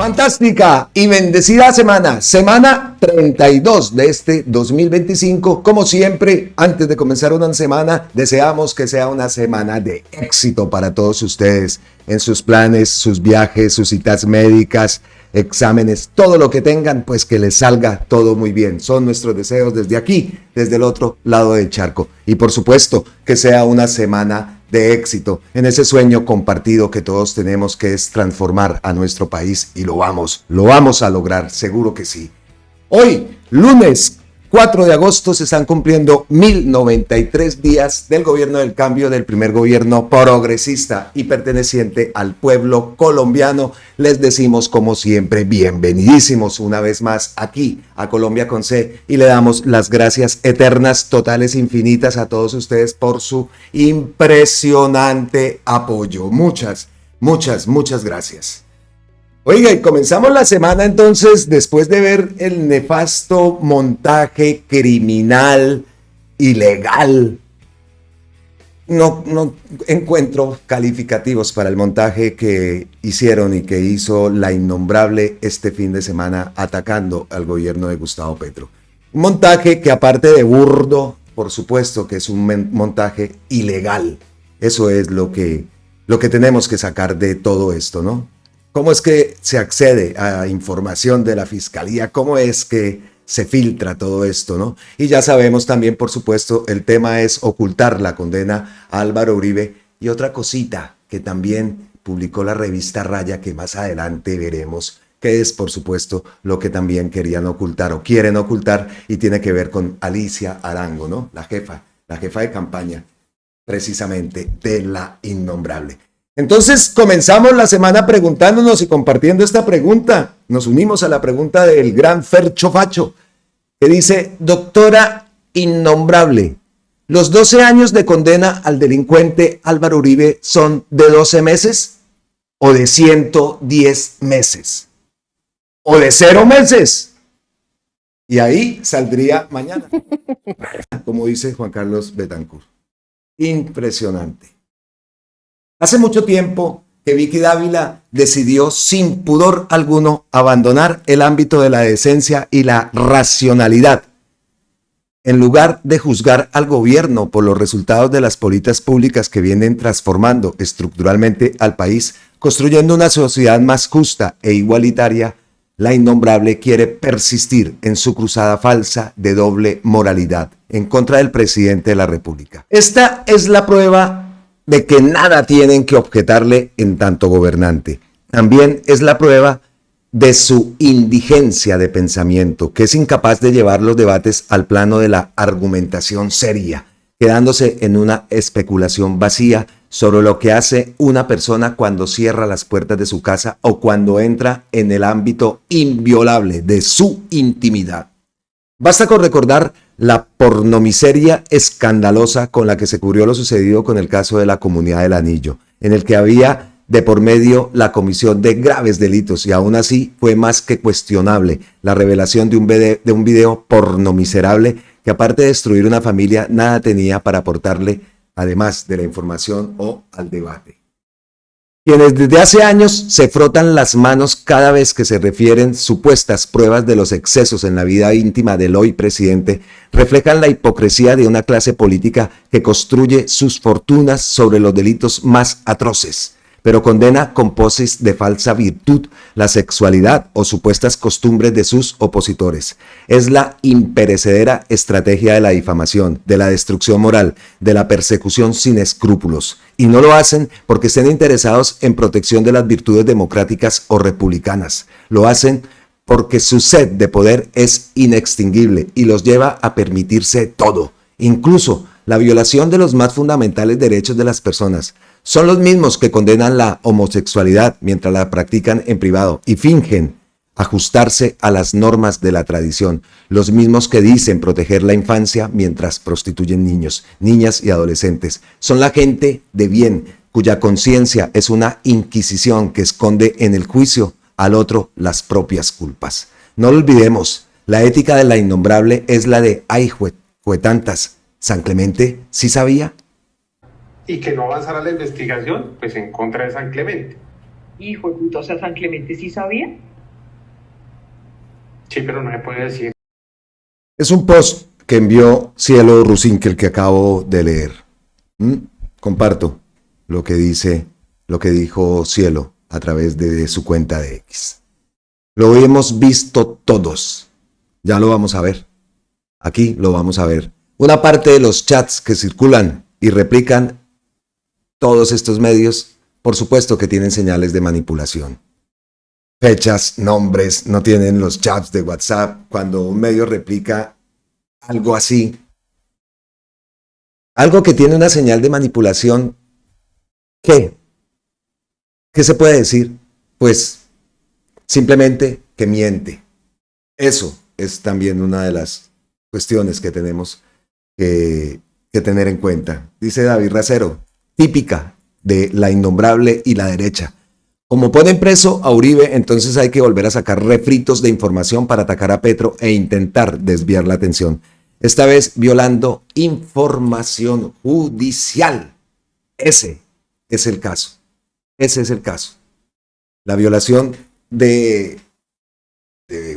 Fantástica y bendecida semana 32 de este 2025. Como siempre, antes de comenzar una semana, deseamos que sea una semana de éxito para todos ustedes en sus planes, sus viajes, sus citas médicas, exámenes, todo lo que tengan, pues que les salga todo muy bien. Son nuestros deseos desde aquí, desde el otro lado del charco. Y por supuesto, que sea una semana de éxito en ese sueño compartido que todos tenemos, que es transformar a nuestro país, y lo vamos a lograr, seguro que sí. Hoy, lunes 4 de agosto, se están cumpliendo 1093 días del gobierno del cambio, del primer gobierno progresista y perteneciente al pueblo colombiano. Les decimos, como siempre, bienvenidísimos una vez más aquí a Colombia con C, y le damos las gracias eternas, totales, infinitas a todos ustedes por su impresionante apoyo. Muchas gracias. Oiga, y comenzamos la semana entonces, después de ver el nefasto montaje criminal, ilegal. No encuentro calificativos para el montaje que hicieron y que hizo La Innombrable este fin de semana atacando al gobierno de Gustavo Petro. Un montaje que, aparte de burdo, por supuesto que es un montaje ilegal. Eso es lo que tenemos que sacar de todo esto, ¿no? ¿Cómo es que se accede a información de la Fiscalía? ¿Cómo es que se filtra todo esto, no? Y ya sabemos también, por supuesto, el tema es ocultar la condena a Álvaro Uribe. Y otra cosita que también publicó la revista Raya, que más adelante veremos, que es, por supuesto, lo que también querían ocultar o quieren ocultar, y tiene que ver con Alicia Arango, ¿no? La jefa de campaña, precisamente, de La Innombrable. Entonces comenzamos la semana preguntándonos y compartiendo esta pregunta. Nos unimos a la pregunta del gran Fercho Facho, que dice: doctora Innombrable, ¿los 12 años de condena al delincuente Álvaro Uribe son de 12 meses o de 110 meses o de 0 meses? Y ahí saldría mañana, como dice Juan Carlos Betancourt. Impresionante. Hace mucho tiempo que Vicky Dávila decidió sin pudor alguno abandonar el ámbito de la decencia y la racionalidad. En lugar de juzgar al gobierno por los resultados de las políticas públicas que vienen transformando estructuralmente al país, construyendo una sociedad más justa e igualitaria, La Innombrable quiere persistir en su cruzada falsa de doble moralidad en contra del presidente de la República. Esta es la prueba de que nada tienen que objetarle en tanto gobernante. También es la prueba de su indigencia de pensamiento, que es incapaz de llevar los debates al plano de la argumentación seria, quedándose en una especulación vacía sobre lo que hace una persona cuando cierra las puertas de su casa o cuando entra en el ámbito inviolable de su intimidad. Basta con recordar la pornomiseria escandalosa con la que se cubrió lo sucedido con el caso de la Comunidad del Anillo, en el que había de por medio la comisión de graves delitos, y aún así fue más que cuestionable la revelación de un video pornomiserable que, aparte de destruir una familia, nada tenía para aportarle, además de la información o al debate. Quienes desde hace años se frotan las manos cada vez que se refieren supuestas pruebas de los excesos en la vida íntima del hoy presidente, reflejan la hipocresía de una clase política que construye sus fortunas sobre los delitos más atroces, pero condena con poses de falsa virtud la sexualidad o supuestas costumbres de sus opositores. Es la imperecedera estrategia de la difamación, de la destrucción moral, de la persecución sin escrúpulos. Y no lo hacen porque estén interesados en protección de las virtudes democráticas o republicanas. Lo hacen porque su sed de poder es inextinguible y los lleva a permitirse todo, incluso la violación de los más fundamentales derechos de las personas. Son los mismos que condenan la homosexualidad mientras la practican en privado y fingen ajustarse a las normas de la tradición. Los mismos que dicen proteger la infancia mientras prostituyen niños, niñas y adolescentes. Son la gente de bien, cuya conciencia es una inquisición que esconde en el juicio al otro las propias culpas. No lo olvidemos, la ética de La Innombrable es la de ay, fue tantas. ¿San Clemente sí sabía? Y que no avanzara la investigación, pues en contra de San Clemente. Hijo de puta, o sea, San Clemente sí sabía. Sí, pero no me puede decir. Es un post que envió Cielo Rusinkel que acabo de leer. Comparto lo que dijo Cielo a través de su cuenta de X. Lo hemos visto todos. Ya lo vamos a ver. Aquí lo vamos a ver. Una parte de los chats que circulan y replican todos estos medios, por supuesto que tienen señales de manipulación. Fechas, nombres, no tienen los chats de WhatsApp. Cuando un medio replica algo así, algo que tiene una señal de manipulación, ¿qué? ¿Qué se puede decir? Pues simplemente que miente. Eso es también una de las cuestiones que tenemos que tener en cuenta. Dice David Racero, típica de la innombrable y la derecha. Como ponen preso a Uribe, entonces hay que volver a sacar refritos de información para atacar a Petro e intentar desviar la atención. Esta vez violando información judicial. Ese es el caso. Ese es el caso. La violación de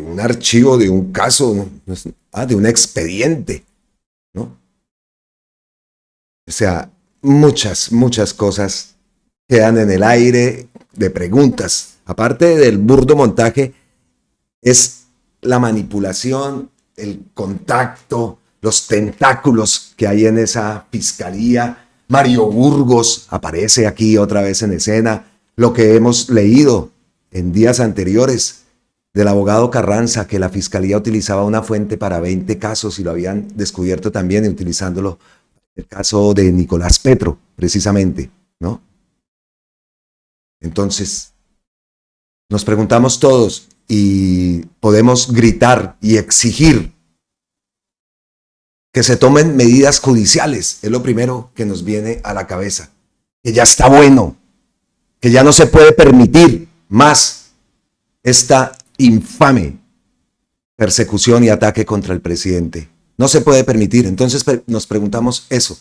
un archivo, de un caso, de un expediente, ¿no? O sea, muchas cosas quedan en el aire de preguntas. Aparte del burdo montaje, es la manipulación, el contacto, los tentáculos que hay en esa fiscalía. Mario Burgos aparece aquí otra vez en escena. Lo que hemos leído en días anteriores del abogado Carranza, que la fiscalía utilizaba una fuente para 20 casos y lo habían descubierto también utilizándolo el caso de Nicolás Petro, precisamente, ¿no? Entonces, nos preguntamos todos y podemos gritar y exigir que se tomen medidas judiciales. Es lo primero que nos viene a la cabeza. Que ya está bueno, que ya no se puede permitir más esta infame persecución y ataque contra el presidente. No se puede permitir. Entonces nos preguntamos eso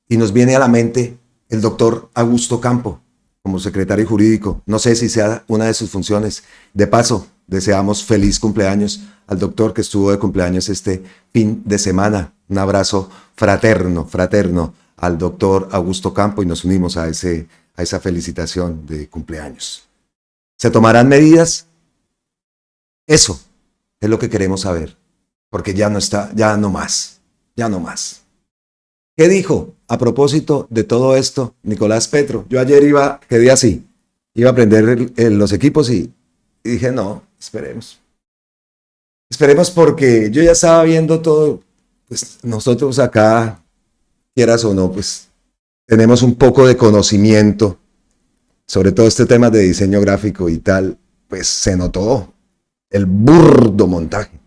y nos viene a la mente el doctor Augusto Campo como secretario jurídico. No sé si sea una de sus funciones. De paso, deseamos feliz cumpleaños al doctor que estuvo de cumpleaños este fin de semana. Un abrazo fraterno al doctor Augusto Campo y nos unimos a esa felicitación de cumpleaños. ¿Se tomarán medidas? Eso es lo que queremos saber, porque ya no más. ¿Qué dijo a propósito de todo esto Nicolás Petro? Yo ayer quedé así, iba a prender los equipos y dije, no, esperemos porque yo ya estaba viendo todo, pues nosotros acá, quieras o no, pues tenemos un poco de conocimiento sobre todo este tema de diseño gráfico y tal, pues se notó el burdo montaje.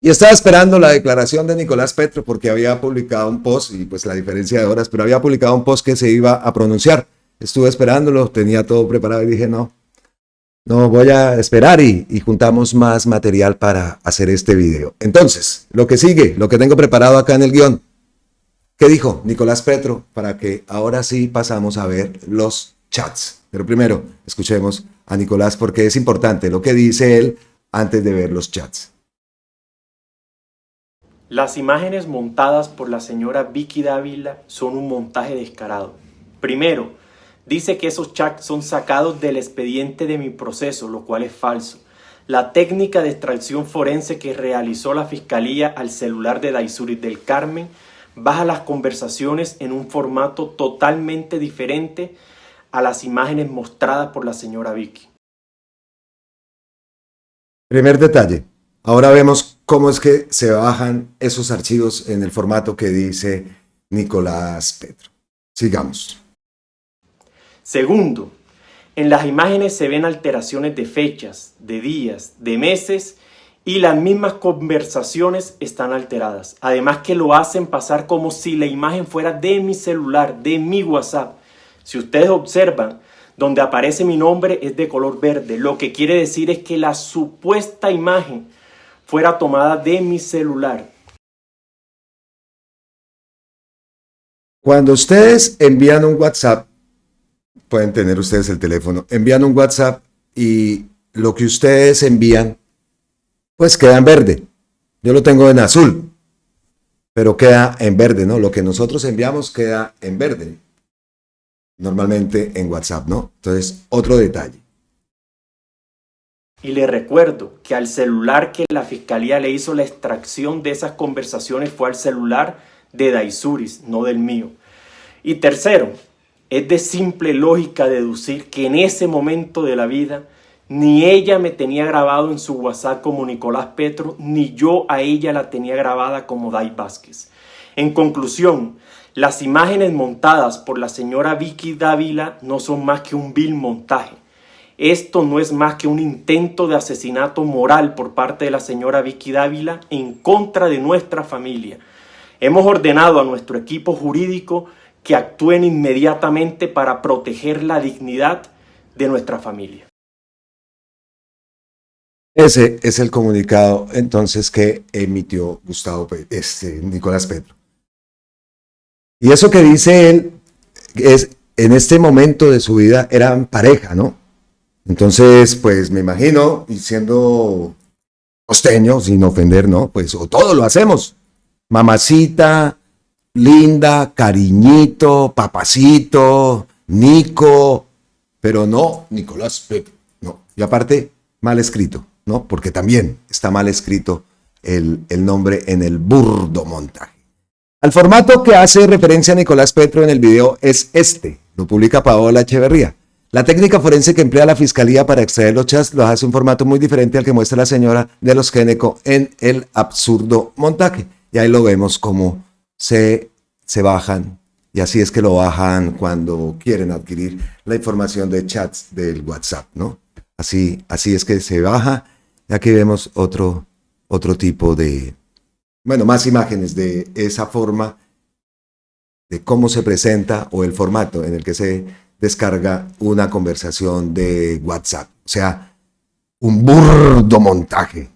Y estaba esperando la declaración de Nicolás Petro porque había publicado un post, y pues la diferencia de horas, pero había publicado un post que se iba a pronunciar. Estuve esperándolo, tenía todo preparado y dije, no voy a esperar y juntamos más material para hacer este video. Entonces, lo que sigue, lo que tengo preparado acá en el guión, ¿qué dijo Nicolás Petro? Para que ahora sí pasamos a ver los chats. Pero primero, escuchemos a Nicolás porque es importante lo que dice él antes de ver los chats. Las imágenes montadas por la señora Vicky Dávila son un montaje descarado. Primero, dice que esos chats son sacados del expediente de mi proceso, lo cual es falso. La técnica de extracción forense que realizó la Fiscalía al celular de Daisuri del Carmen baja las conversaciones en un formato totalmente diferente a las imágenes mostradas por la señora Vicky. Primer detalle. Ahora vemos cómo es que se bajan esos archivos en el formato que dice Nicolás Petro. Sigamos. Segundo, en las imágenes se ven alteraciones de fechas, de días, de meses y las mismas conversaciones están alteradas. Además que lo hacen pasar como si la imagen fuera de mi celular, de mi WhatsApp. Si ustedes observan, donde aparece mi nombre es de color verde. Lo que quiere decir es que la supuesta imagen fuera tomada de mi celular. Cuando ustedes envían un WhatsApp, pueden tener ustedes el teléfono, envían un WhatsApp y lo que ustedes envían, pues queda en verde. Yo lo tengo en azul, pero queda en verde, ¿no? Lo que nosotros enviamos queda en verde, normalmente en WhatsApp, ¿no? Entonces, otro detalle. Y le recuerdo que al celular que la fiscalía le hizo la extracción de esas conversaciones fue al celular de Daisuris, no del mío. Y tercero, es de simple lógica deducir que en ese momento de la vida ni ella me tenía grabado en su WhatsApp como Nicolás Petro, ni yo a ella la tenía grabada como Day Vázquez. En conclusión, las imágenes montadas por la señora Vicky Dávila no son más que un vil montaje. Esto no es más que un intento de asesinato moral por parte de la señora Vicky Dávila en contra de nuestra familia. Hemos ordenado a nuestro equipo jurídico que actúen inmediatamente para proteger la dignidad de nuestra familia. Ese es el comunicado entonces que emitió Nicolás Petro. Y eso que dice él es en este momento de su vida eran pareja, ¿no? Entonces, pues me imagino, y siendo costeño, sin ofender, ¿no? Pues o todo lo hacemos. Mamacita, linda, cariñito, papacito, Nico, pero no Nicolás Petro, no. Y aparte, mal escrito, ¿no? Porque también está mal escrito el nombre en el burdo montaje. Al formato que hace referencia a Nicolás Petro en el video es este, lo publica Paola Echeverría. La técnica forense que emplea la fiscalía para extraer los chats lo hace un formato muy diferente al que muestra la señora de los Géneco en el absurdo montaje. Y ahí lo vemos como se bajan, y así es que lo bajan cuando quieren adquirir la información de chats del WhatsApp, ¿no? Así es que se baja. Y aquí vemos otro tipo de, más imágenes de esa forma de cómo se presenta o el formato en el que se descarga una conversación de WhatsApp. O sea, un burdo montaje.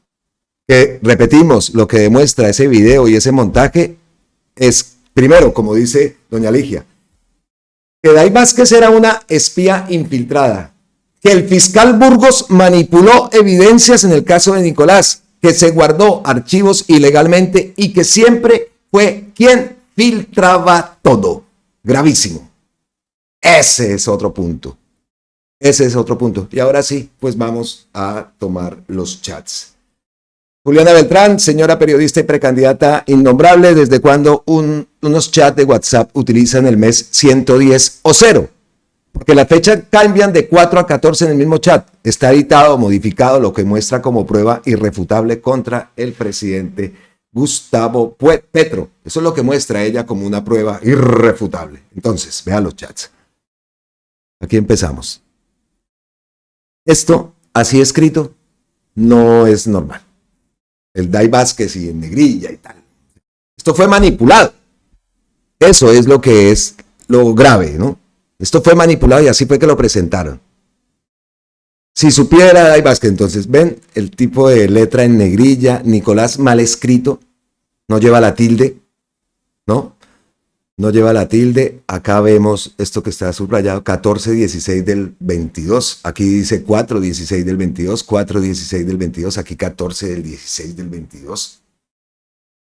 Que repetimos, lo que demuestra ese video y ese montaje es, primero, como dice doña Ligia, que Day Vázquez era una espía infiltrada, que el fiscal Burgos manipuló evidencias en el caso de Nicolás, que se guardó archivos ilegalmente y que siempre fue quien filtraba todo. Gravísimo. Ese es otro punto. Y ahora sí, pues vamos a tomar los chats. Juliana Beltrán, señora periodista y precandidata innombrable, ¿desde cuándo unos chats de WhatsApp utilizan el mes 110 o 0? Porque la fecha cambian de 4 a 14 en el mismo chat. Está editado o modificado, lo que muestra como prueba irrefutable contra el presidente Gustavo Petro. Eso es lo que muestra ella como una prueba irrefutable. Entonces, vean los chats. Aquí empezamos. Esto, así escrito, no es normal. El Day Vázquez y en negrilla y tal. Esto fue manipulado. Eso es lo que es lo grave, ¿no? Esto fue manipulado y así fue que lo presentaron. Si supiera Day Vázquez, entonces, ven el tipo de letra en negrilla, Nicolás mal escrito, no lleva la tilde, ¿no? No lleva la tilde. Acá vemos esto que está subrayado, 14-16 del 22. Aquí dice 4-16 del 22, 4-16 del 22. Aquí 14 del 16 del 22.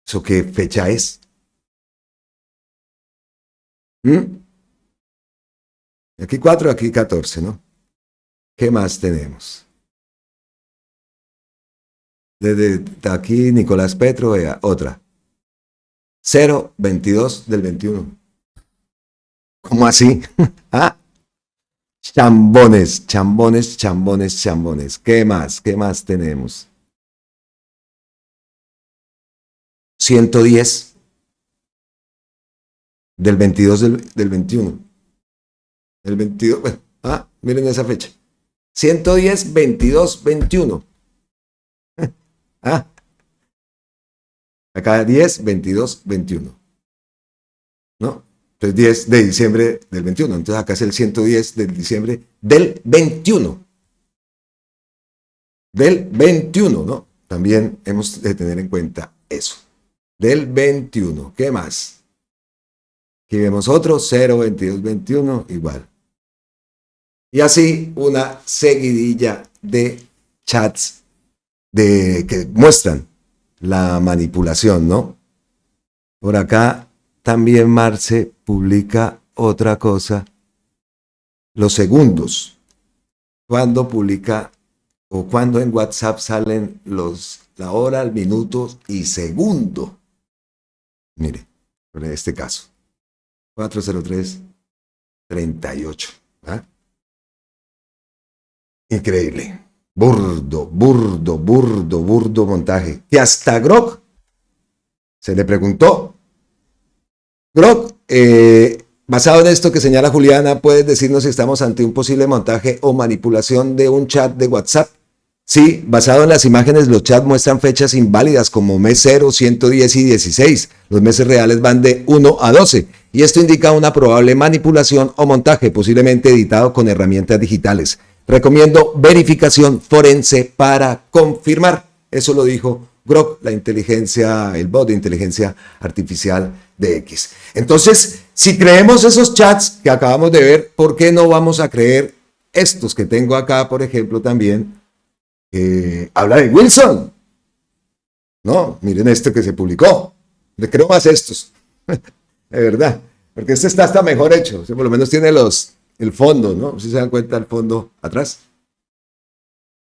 ¿Eso qué fecha es? Aquí 4, aquí 14, ¿no? ¿Qué más tenemos? Desde aquí Nicolás Petro, vea, otra. 0-22 del 21. ¿Cómo así? ¿Ah? Chambones. ¿Qué más tenemos? 110 del 22 del 21. El 22, bueno, miren esa fecha. 110, 22, 21. Acá 10, 22, 21. ¿No? Entonces 10 de diciembre del 21. Entonces acá es el 110 de diciembre del 21. Del 21, ¿no? También hemos de tener en cuenta eso. Del 21. ¿Qué más? Aquí vemos otro, 0, 22, 21, igual. Y así una seguidilla de chats que muestran la manipulación, ¿no? Por acá también Marce publica otra cosa, los segundos, cuando publica o cuando en WhatsApp salen la hora, el minuto y segundo. Mire, en este caso, 4:03:38. ¿Ah? Increíble. Burdo montaje. Que hasta Grok se le preguntó. Grok, basado en esto que señala Juliana, ¿puedes decirnos si estamos ante un posible montaje o manipulación de un chat de WhatsApp? Sí, basado en las imágenes, los chats muestran fechas inválidas como mes 0, 110 y 16. Los meses reales van de 1 a 12. Y esto indica una probable manipulación o montaje, posiblemente editado con herramientas digitales. Recomiendo verificación forense para confirmar. Eso lo dijo Grok, el bot de inteligencia artificial de X. Entonces, si creemos esos chats que acabamos de ver, ¿por qué no vamos a creer estos que tengo acá, por ejemplo, también? Habla de Wilson. No, miren esto que se publicó. Le creo más estos. De verdad. Porque este está hasta mejor hecho. O sea, por lo menos tiene el fondo, ¿no? Si se dan cuenta el fondo atrás.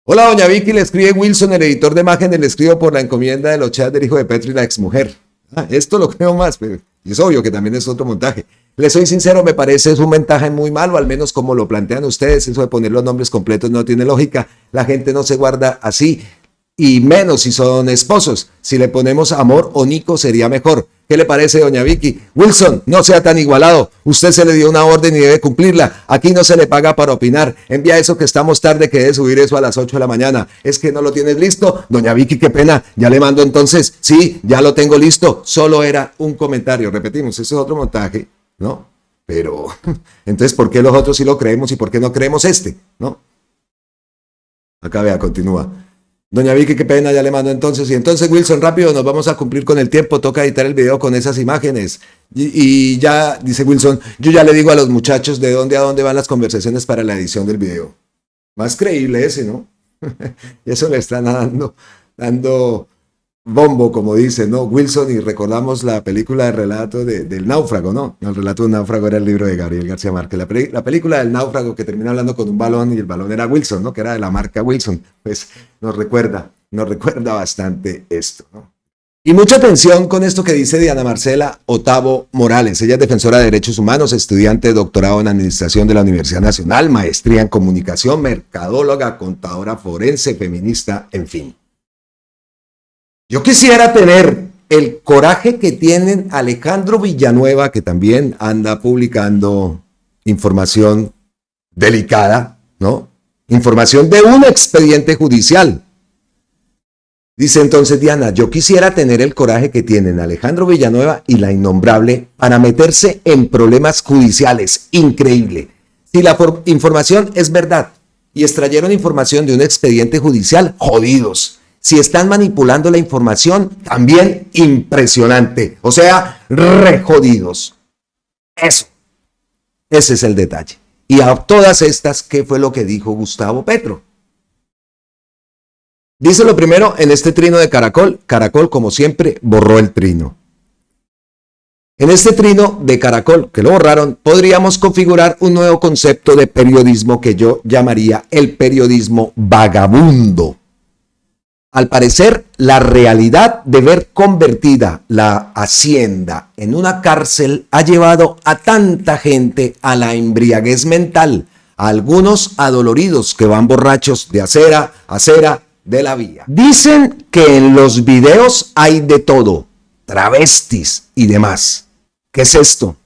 Hola, doña Vicky, le escribe Wilson, el editor de imágenes, le escribo por la encomienda de los chats del hijo de Petro y la exmujer. Esto lo creo más, pero es obvio que también es otro montaje. Les soy sincero, me parece es un montaje muy malo, al menos como lo plantean ustedes, eso de poner los nombres completos no tiene lógica, la gente no se guarda así, y menos si son esposos. Si le ponemos Amor o Nico sería mejor. ¿Qué le parece, doña Vicky? Wilson, no sea tan igualado. Usted se le dio una orden y debe cumplirla. Aquí no se le paga para opinar. Envía eso que estamos tarde, que debe subir eso a las 8 de la mañana. ¿Es que no lo tienes listo? Doña Vicky, qué pena. Ya le mando entonces. Sí, ya lo tengo listo. Solo era un comentario. Repetimos, eso es otro montaje, ¿no? Pero, entonces, ¿por qué los otros sí lo creemos y por qué no creemos este? ¿No? Acá vea, continúa. Doña Vicky, qué pena, ya le mando entonces. Y entonces, Wilson, rápido, nos vamos a cumplir con el tiempo. Toca editar el video con esas imágenes. Y ya, dice Wilson, yo ya le digo a los muchachos de dónde a dónde van las conversaciones para la edición del video. Más creíble ese, ¿no? Y eso le están dando bombo, como dice, ¿no? Wilson, y recordamos la película de relato del náufrago, ¿no? El relato del náufrago era el libro de Gabriel García Márquez. La película del náufrago que termina hablando con un balón y el balón era Wilson, ¿no? Que era de la marca Wilson. Pues nos recuerda bastante esto, ¿no? Y mucha atención con esto que dice Diana Marcela Otavo Morales. Ella es defensora de derechos humanos, estudiante de doctorado en administración de la Universidad Nacional, maestría en comunicación, mercadóloga, contadora forense, feminista, en fin. Yo quisiera tener el coraje que tienen Alejandro Villanueva, que también anda publicando información delicada, ¿no? Información de un expediente judicial. Dice entonces Diana, yo quisiera tener el coraje que tienen Alejandro Villanueva y la innombrable para meterse en problemas judiciales. Increíble. Si la información es verdad y extrayeron información de un expediente judicial, jodidos. Si están manipulando la información, también impresionante. O sea, re jodidos. Eso. Ese es el detalle. Y a todas estas, ¿qué fue lo que dijo Gustavo Petro? Dice lo primero en este trino de Caracol. Caracol, como siempre, borró el trino. En este trino de Caracol, que lo borraron, podríamos configurar un nuevo concepto de periodismo que yo llamaría el periodismo vagabundo. Al parecer, la realidad de ver convertida la hacienda en una cárcel ha llevado a tanta gente a la embriaguez mental, a algunos adoloridos que van borrachos de acera a acera de la vía. Dicen que en los videos hay de todo, travestis y demás. ¿Qué es esto?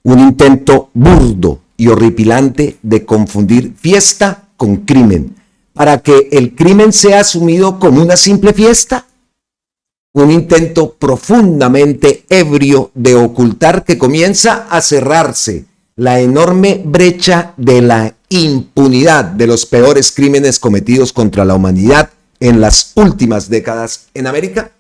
Un intento burdo y horripilante de confundir fiesta con crimen, para que el crimen sea asumido como una simple fiesta. Un intento profundamente ebrio de ocultar que comienza a cerrarse la enorme brecha de la impunidad de los peores crímenes cometidos contra la humanidad en las últimas décadas en América.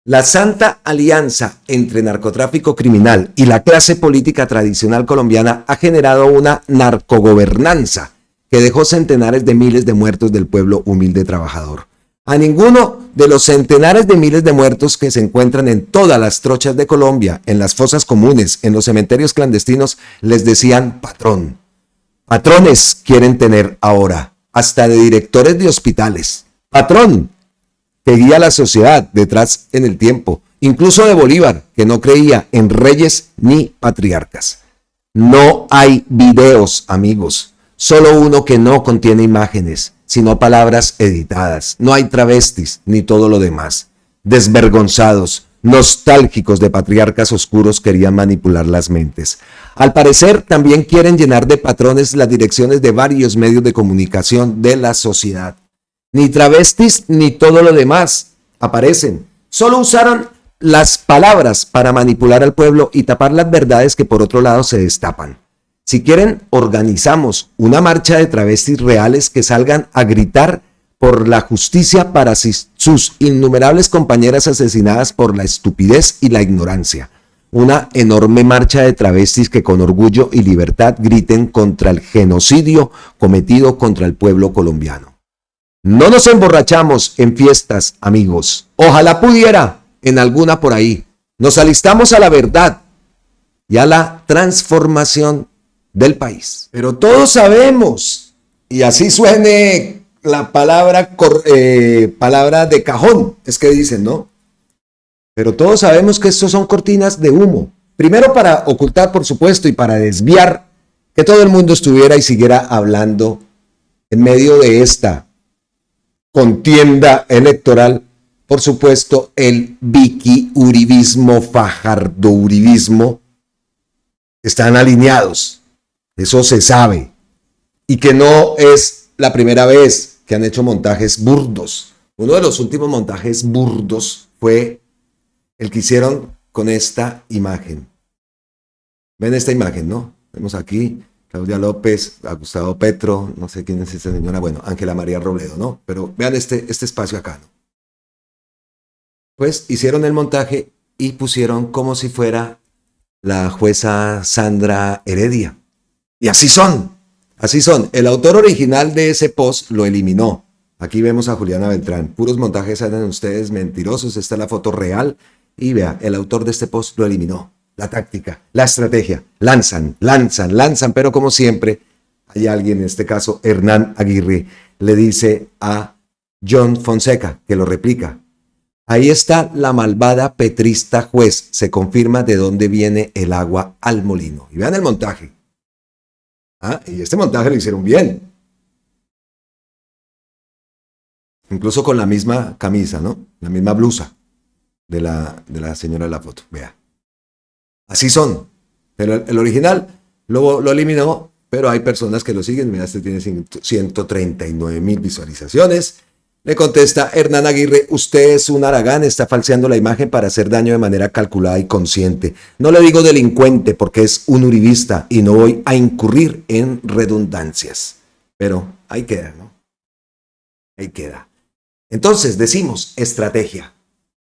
La santa alianza entre narcotráfico criminal y la clase política tradicional colombiana ha generado una narcogobernanza que dejó centenares de miles de muertos del pueblo humilde trabajador. A ninguno de los centenares de miles de muertos que se encuentran en todas las trochas de Colombia, en las fosas comunes, en los cementerios clandestinos, les decían patrón. Patrones quieren tener ahora, hasta de directores de hospitales. Patrón, que guía a la sociedad detrás en el tiempo, incluso de Bolívar, que no creía en reyes ni patriarcas. No hay videos, amigos, solo uno que no contiene imágenes, sino palabras editadas. No hay travestis ni todo lo demás. Desvergonzados, nostálgicos de patriarcas oscuros querían manipular las mentes. Al parecer, también quieren llenar de patrones las direcciones de varios medios de comunicación de la sociedad. Ni travestis ni todo lo demás aparecen. Solo usaron las palabras para manipular al pueblo y tapar las verdades que por otro lado se destapan. Si quieren, organizamos una marcha de travestis reales que salgan a gritar por la justicia para sus innumerables compañeras asesinadas por la estupidez y la ignorancia. Una enorme marcha de travestis que con orgullo y libertad griten contra el genocidio cometido contra el pueblo colombiano. No nos emborrachamos en fiestas, amigos. Ojalá pudiera en alguna por ahí. Nos alistamos a la verdad y a la transformación del país. Pero todos sabemos, y así suene la palabra de cajón, es que dicen, ¿no? Pero todos sabemos que estos son cortinas de humo. Primero para ocultar, por supuesto, y para desviar que todo el mundo estuviera y siguiera hablando en medio de esta contienda electoral. Por supuesto, el Vicky-uribismo, Fajardo-uribismo están alineados. Eso se sabe. Y que no es la primera vez que han hecho montajes burdos. Uno de los últimos montajes burdos fue el que hicieron con esta imagen. Ven esta imagen, ¿no? Vemos aquí Claudia López, a Gustavo Petro, no sé quién es esta señora, bueno, Ángela María Robledo, ¿no? Pero vean este espacio acá, ¿no? Pues hicieron el montaje y pusieron como si fuera la jueza Sandra Heredia. Y así son, así son. El autor original de ese post lo eliminó. Aquí vemos a Juliana Beltrán. Puros montajes eran ustedes mentirosos. Esta es la foto real. Y vea, el autor de este post lo eliminó. La táctica, la estrategia. Lanzan, pero como siempre, hay alguien, en este caso Hernán Aguirre, le dice a John Fonseca, que lo replica. Ahí está la malvada petrista juez. Se confirma de dónde viene el agua al molino. Y vean el montaje. Y este montaje lo hicieron bien. Incluso con la misma camisa, ¿no? La misma blusa de la señora de la foto. Vea. Así son. Pero el original lo eliminó, pero hay personas que lo siguen. Mira, este tiene 139,000 visualizaciones. Le contesta Hernán Aguirre, usted es un haragán, está falseando la imagen para hacer daño de manera calculada y consciente. No le digo delincuente porque es un uribista y no voy a incurrir en redundancias. Pero ahí queda, ¿no? Ahí queda. Entonces decimos estrategia.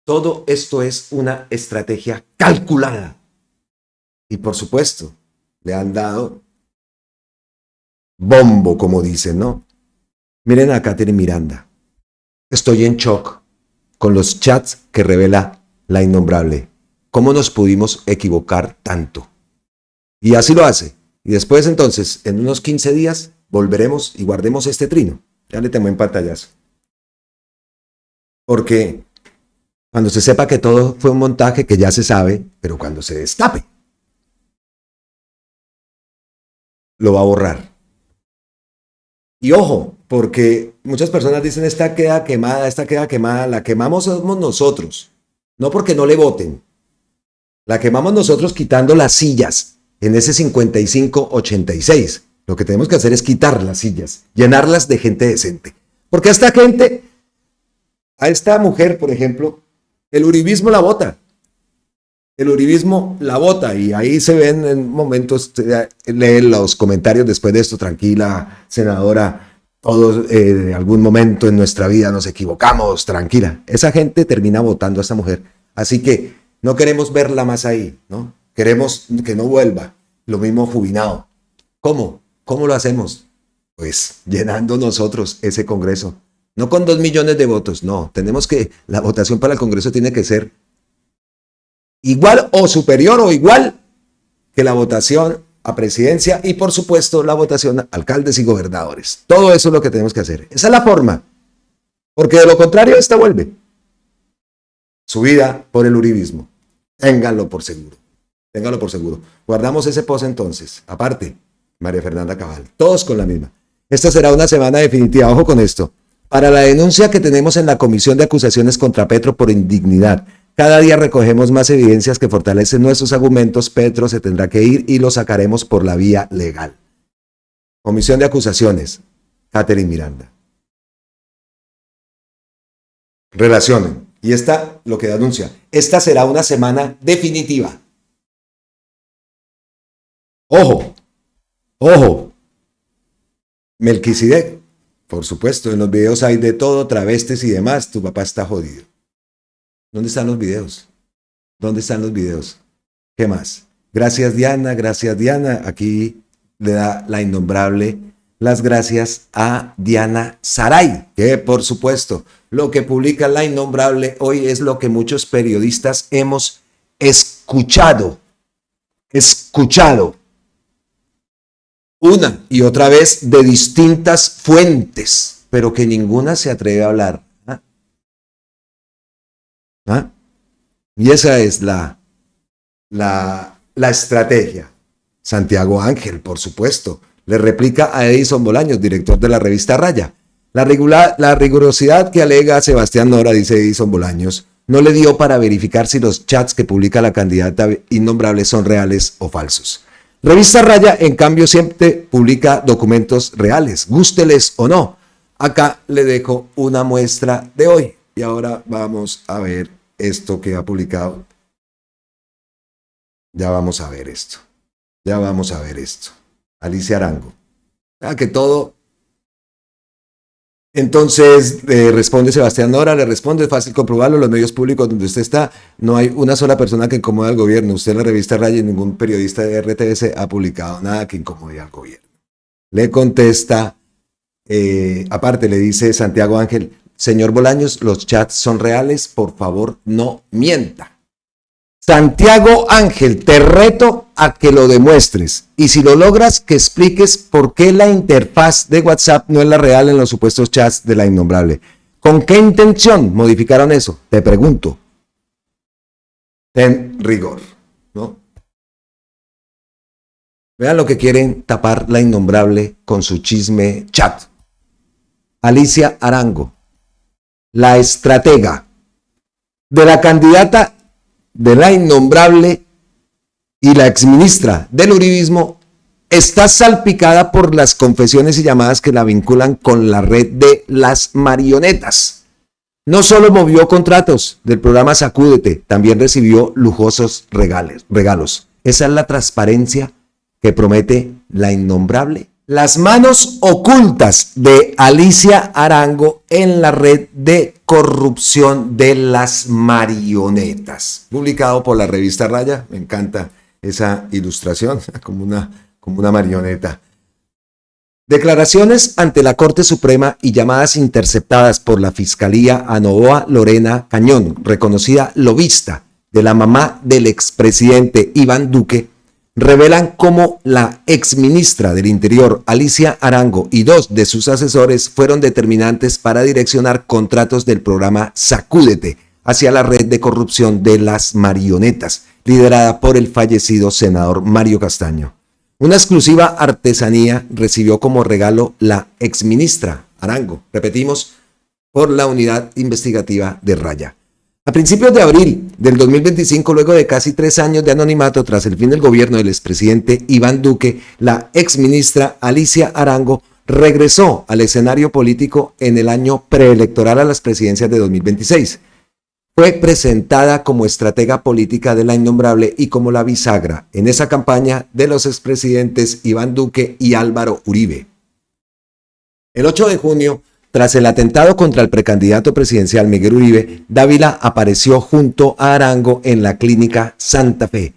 Todo esto es una estrategia calculada. Y por supuesto, le han dado bombo, como dicen, ¿no? Miren a Catherine Miranda. Estoy en shock con los chats que revela la innombrable. ¿Cómo nos pudimos equivocar tanto? Y así lo hace. Y después entonces, en unos 15 días, volveremos y guardemos este trino. Ya le tengo en pantallazo. Porque cuando se sepa que todo fue un montaje, que ya se sabe, pero cuando se destape, lo va a borrar. Y ojo, porque muchas personas dicen esta queda quemada, la quemamos somos nosotros, no porque no le voten, la quemamos nosotros quitando las sillas en ese 55-86, lo que tenemos que hacer es quitar las sillas, llenarlas de gente decente, porque a esta gente, a esta mujer por ejemplo, el uribismo la vota, y ahí se ven en momentos, leen los comentarios después de esto, tranquila, senadora, todos en algún momento en nuestra vida nos equivocamos, tranquila. Esa gente termina votando a esta mujer. Así que no queremos verla más ahí, ¿no? Queremos que no vuelva. Lo mismo Jubinado. ¿Cómo? ¿Cómo lo hacemos? Pues llenando nosotros ese Congreso. No con 2 millones de votos, no. La votación para el Congreso tiene que ser igual o superior o igual que la votación a presidencia y por supuesto la votación a alcaldes y gobernadores. Todo eso es lo que tenemos que hacer. Esa es la forma. Porque de lo contrario esta vuelve. Subida por el uribismo. Ténganlo por seguro. Ténganlo por seguro. Guardamos ese post entonces. Aparte, María Fernanda Cabal. Todos con la misma. Esta será una semana definitiva. Ojo con esto. Para la denuncia que tenemos en la Comisión de Acusaciones contra Petro por indignidad, cada día recogemos más evidencias que fortalecen nuestros argumentos. Petro se tendrá que ir y lo sacaremos por la vía legal. Comisión de Acusaciones, Catherine Miranda. Relacionen. Y esta, lo que denuncia, esta será una semana definitiva. Ojo, ojo. Melquisedec, por supuesto, en los videos hay de todo, travestis y demás. Tu papá está jodido. ¿Dónde están los videos? ¿Dónde están los videos? ¿Qué más? Gracias Diana, gracias Diana. Aquí le da la innombrable las gracias a Diana Saray, que por supuesto lo que publica la innombrable hoy es lo que muchos periodistas hemos escuchado una y otra vez de distintas fuentes, pero que ninguna se atreve a hablar. Y esa es la estrategia. Santiago Ángel, por supuesto, le replica a Edison Bolaños, director de la revista Raya. La rigurosidad que alega Sebastián Nora, dice Edison Bolaños, no le dio para verificar si los chats que publica la candidata innombrable son reales o falsos. Revista Raya, en cambio, siempre publica documentos reales, gústeles o no. Acá le dejo una muestra de hoy. Y ahora vamos a ver esto que ha publicado. Ya vamos a ver esto. Alicia Arango. Que todo. Entonces responde Sebastián Nora, le responde, es fácil comprobarlo, los medios públicos donde usted está, no hay una sola persona que incomode al gobierno. Usted en la revista Raya y ningún periodista de RTBC ha publicado nada que incomode al gobierno. Le contesta, aparte le dice Santiago Ángel, señor Bolaños, los chats son reales, por favor no mienta. Santiago Ángel, te reto a que lo demuestres y si lo logras, que expliques por qué la interfaz de WhatsApp no es la real en los supuestos chats de la innombrable. ¿Con qué intención modificaron eso? Te pregunto. Ten rigor, ¿no? Vean lo que quieren tapar la innombrable con su chisme chat. Alicia Arango, la estratega de la candidata de la innombrable y la exministra del uribismo, está salpicada por las confesiones y llamadas que la vinculan con la red de las marionetas. No solo movió contratos del programa Sacúdete, también recibió lujosos regalos. Esa es la transparencia que promete la innombrable. Las manos ocultas de Alicia Arango en la red de corrupción de las marionetas. Publicado por la revista Raya. Me encanta esa ilustración, como una marioneta. Declaraciones ante la Corte Suprema y llamadas interceptadas por la Fiscalía a Novoa Lorena Cañón, reconocida lobista de la mamá del expresidente Iván Duque, revelan cómo la exministra del Interior, Alicia Arango, y 2 de sus asesores fueron determinantes para direccionar contratos del programa Sacúdete hacia la red de corrupción de las marionetas, liderada por el fallecido senador Mario Castaño. Una exclusiva artesanía recibió como regalo la exministra Arango, repetimos, por la unidad investigativa de Raya. A principios de abril del 2025, luego de casi 3 años de anonimato tras el fin del gobierno del expresidente Iván Duque, la exministra Alicia Arango regresó al escenario político en el año preelectoral a las presidencias de 2026. Fue presentada como estratega política de la innombrable y como la bisagra en esa campaña de los expresidentes Iván Duque y Álvaro Uribe. El 8 de junio, tras el atentado contra el precandidato presidencial Miguel Uribe, Dávila apareció junto a Arango en la clínica Santa Fe.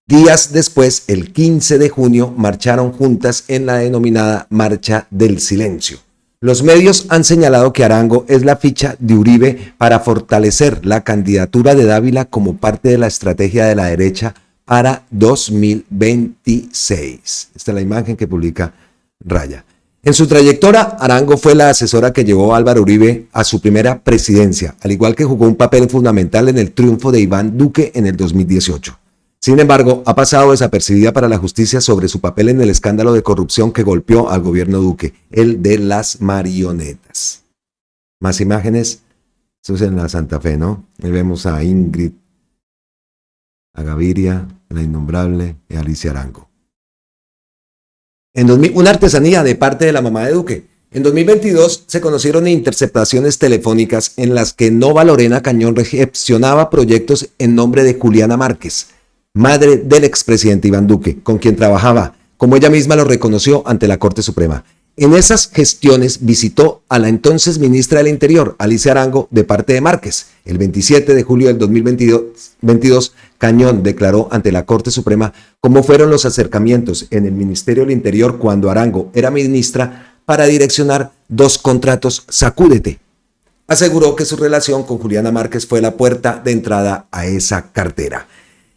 Días después, el 15 de junio, marcharon juntas en la denominada Marcha del Silencio. Los medios han señalado que Arango es la ficha de Uribe para fortalecer la candidatura de Dávila como parte de la estrategia de la derecha para 2026. Esta es la imagen que publica Raya. En su trayectoria, Arango fue la asesora que llevó a Álvaro Uribe a su primera presidencia, al igual que jugó un papel fundamental en el triunfo de Iván Duque en el 2018. Sin embargo, ha pasado desapercibida para la justicia sobre su papel en el escándalo de corrupción que golpeó al gobierno Duque, el de las marionetas. Más imágenes, eso es en la Santa Fe, ¿no? Ahí vemos a Ingrid, a Gaviria, la innombrable y a Alicia Arango. Una artesanía de parte de la mamá de Duque. En 2022 se conocieron interceptaciones telefónicas en las que Nova Lorena Cañón recepcionaba proyectos en nombre de Juliana Márquez, madre del expresidente Iván Duque, con quien trabajaba, como ella misma lo reconoció ante la Corte Suprema. En esas gestiones visitó a la entonces ministra del Interior, Alicia Arango, de parte de Márquez. El 27 de julio del 2022, Cañón declaró ante la Corte Suprema cómo fueron los acercamientos en el Ministerio del Interior cuando Arango era ministra para direccionar 2 contratos Sacúdete. Aseguró que su relación con Juliana Márquez fue la puerta de entrada a esa cartera.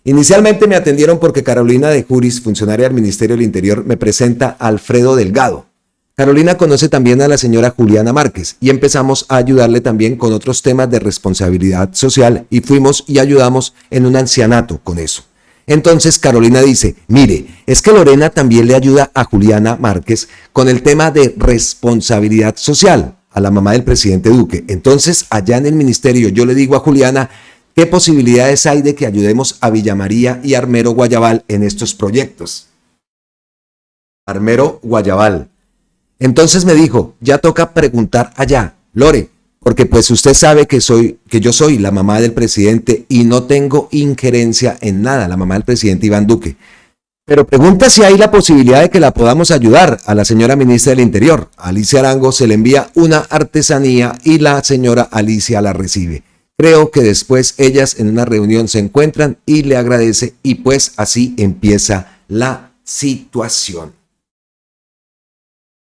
Inicialmente me atendieron porque Carolina de Juris, funcionaria del Ministerio del Interior, me presenta a Alfredo Delgado. Carolina conoce también a la señora Juliana Márquez y empezamos a ayudarle también con otros temas de responsabilidad social y fuimos y ayudamos en un ancianato con eso. Entonces Carolina dice, mire, es que Lorena también le ayuda a Juliana Márquez con el tema de responsabilidad social, a la mamá del presidente Duque. Entonces allá en el ministerio yo le digo a Juliana, ¿qué posibilidades hay de que ayudemos a Villa María y Armero Guayabal en estos proyectos? Armero Guayabal. Entonces me dijo, ya toca preguntar allá, Lore, porque pues usted sabe que yo soy la mamá del presidente y no tengo injerencia en nada, la mamá del presidente Iván Duque. Pero pregunta si hay la posibilidad de que la podamos ayudar a la señora ministra del Interior. A Alicia Arango se le envía una artesanía y la señora Alicia la recibe. Creo que después ellas en una reunión se encuentran y le agradece y pues así empieza la situación.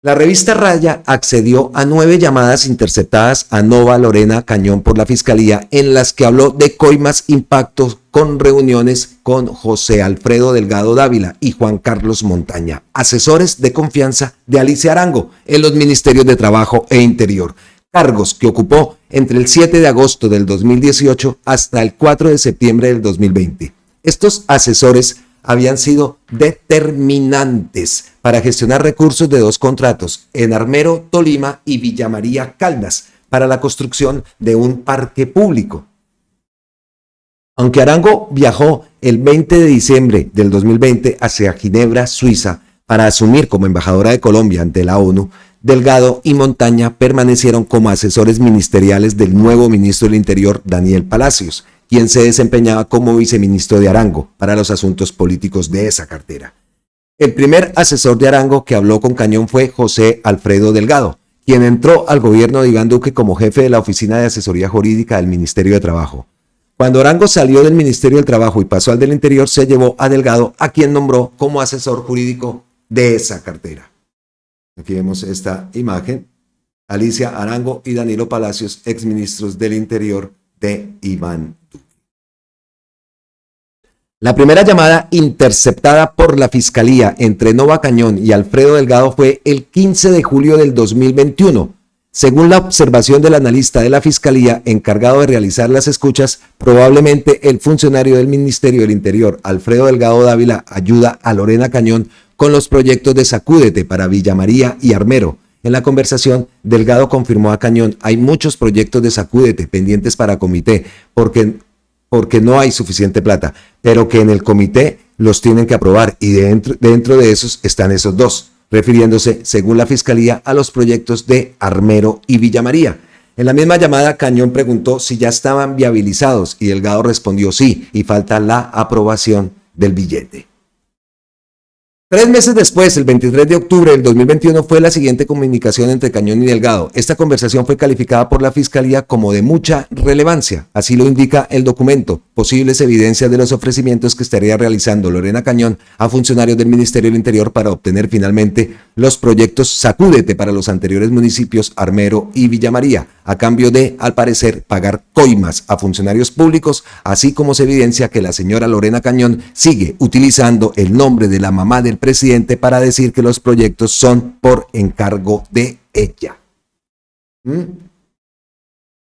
La revista Raya accedió a 9 llamadas interceptadas a Nova Lorena Cañón por la Fiscalía en las que habló de coimas impactos con reuniones con José Alfredo Delgado Dávila y Juan Carlos Montaña, asesores de confianza de Alicia Arango en los Ministerios de Trabajo e Interior, cargos que ocupó entre el 7 de agosto del 2018 hasta el 4 de septiembre del 2020. Estos asesores habían sido determinantes para gestionar recursos de 2 contratos en Armero, Tolima y Villa María, Caldas, para la construcción de un parque público. Aunque Arango viajó el 20 de diciembre del 2020 hacia Ginebra, Suiza, para asumir como embajadora de Colombia ante la ONU, Delgado y Montaña permanecieron como asesores ministeriales del nuevo ministro del Interior, Daniel Palacios, quien se desempeñaba como viceministro de Arango para los asuntos políticos de esa cartera. El primer asesor de Arango que habló con Cañón fue José Alfredo Delgado, quien entró al gobierno de Iván Duque como jefe de la Oficina de Asesoría Jurídica del Ministerio de Trabajo. Cuando Arango salió del Ministerio del Trabajo y pasó al del Interior, se llevó a Delgado, a quien nombró como asesor jurídico de esa cartera. Aquí vemos esta imagen. Alicia Arango y Danilo Palacios, exministros del Interior de Iván Duque. La primera llamada interceptada por la Fiscalía entre Nova Cañón y Alfredo Delgado fue el 15 de julio del 2021. Según la observación del analista de la Fiscalía encargado de realizar las escuchas, probablemente el funcionario del Ministerio del Interior, Alfredo Delgado Dávila, ayuda a Lorena Cañón con los proyectos de Sacúdete para Villa María y Armero. En la conversación, Delgado confirmó a Cañón, hay muchos proyectos de Sacúdete pendientes para comité, porque no hay suficiente plata, pero que en el comité los tienen que aprobar y dentro de esos están esos 2, refiriéndose, según la Fiscalía, a los proyectos de Armero y Villa María. En la misma llamada, Cañón preguntó si ya estaban viabilizados y Delgado respondió sí, y falta la aprobación del billete. 3 meses después, el 23 de octubre del 2021, fue la siguiente comunicación entre Cañón y Delgado. Esta conversación fue calificada por la Fiscalía como de mucha relevancia. Así lo indica el documento. Posibles evidencias de los ofrecimientos que estaría realizando Lorena Cañón a funcionarios del Ministerio del Interior para obtener finalmente los proyectos Sacúdete para los anteriores municipios Armero y Villa María, a cambio de, al parecer, pagar coimas a funcionarios públicos, así como se evidencia que la señora Lorena Cañón sigue utilizando el nombre de la mamá del presidente para decir que los proyectos son por encargo de ella.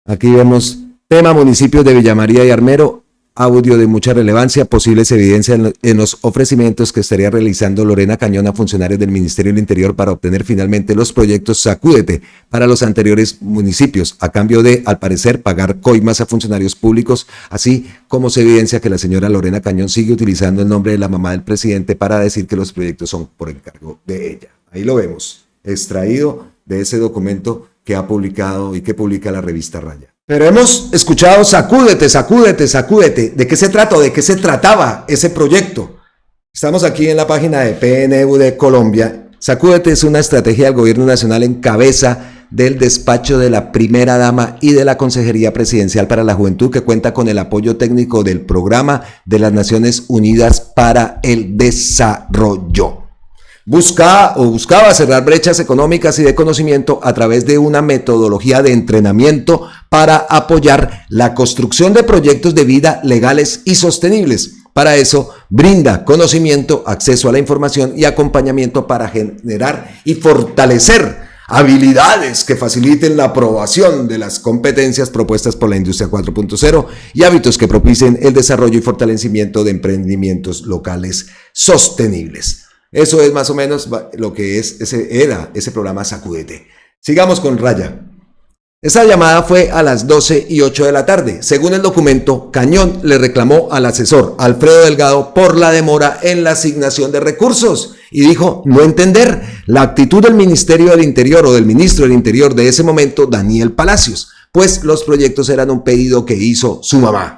Aquí vemos tema municipios de Villa María y Armero, audio de mucha relevancia, posibles evidencias en los ofrecimientos que estaría realizando Lorena Cañón a funcionarios del Ministerio del Interior para obtener finalmente los proyectos Sacúdete para los anteriores municipios, a cambio de, al parecer, pagar coimas a funcionarios públicos, así como se evidencia que la señora Lorena Cañón sigue utilizando el nombre de la mamá del presidente para decir que los proyectos son por encargo de ella. Ahí lo vemos, extraído de ese documento que ha publicado y que publica la revista Raya. Pero hemos escuchado Sacúdete, Sacúdete, Sacúdete. ¿De qué se trata o de qué se trataba ese proyecto? Estamos aquí en la página de PNU de Colombia. Sacúdete es una estrategia del gobierno nacional en cabeza del despacho de la primera dama y de la Consejería Presidencial para la Juventud, que cuenta con el apoyo técnico del Programa de las Naciones Unidas para el Desarrollo. Buscaba cerrar brechas económicas y de conocimiento a través de una metodología de entrenamiento para apoyar la construcción de proyectos de vida legales y sostenibles. Para eso, brinda conocimiento, acceso a la información y acompañamiento para generar y fortalecer habilidades que faciliten la aprobación de las competencias propuestas por la Industria 4.0 y hábitos que propicien el desarrollo y fortalecimiento de emprendimientos locales sostenibles. Eso es más o menos lo que era ese programa Sacúdete. Sigamos con Raya. Esa llamada fue a las 12:08 de la tarde. Según el documento, Cañón le reclamó al asesor Alfredo Delgado por la demora en la asignación de recursos y dijo no entender la actitud del Ministerio del Interior o del ministro del Interior de ese momento, Daniel Palacios, pues los proyectos eran un pedido que hizo su mamá.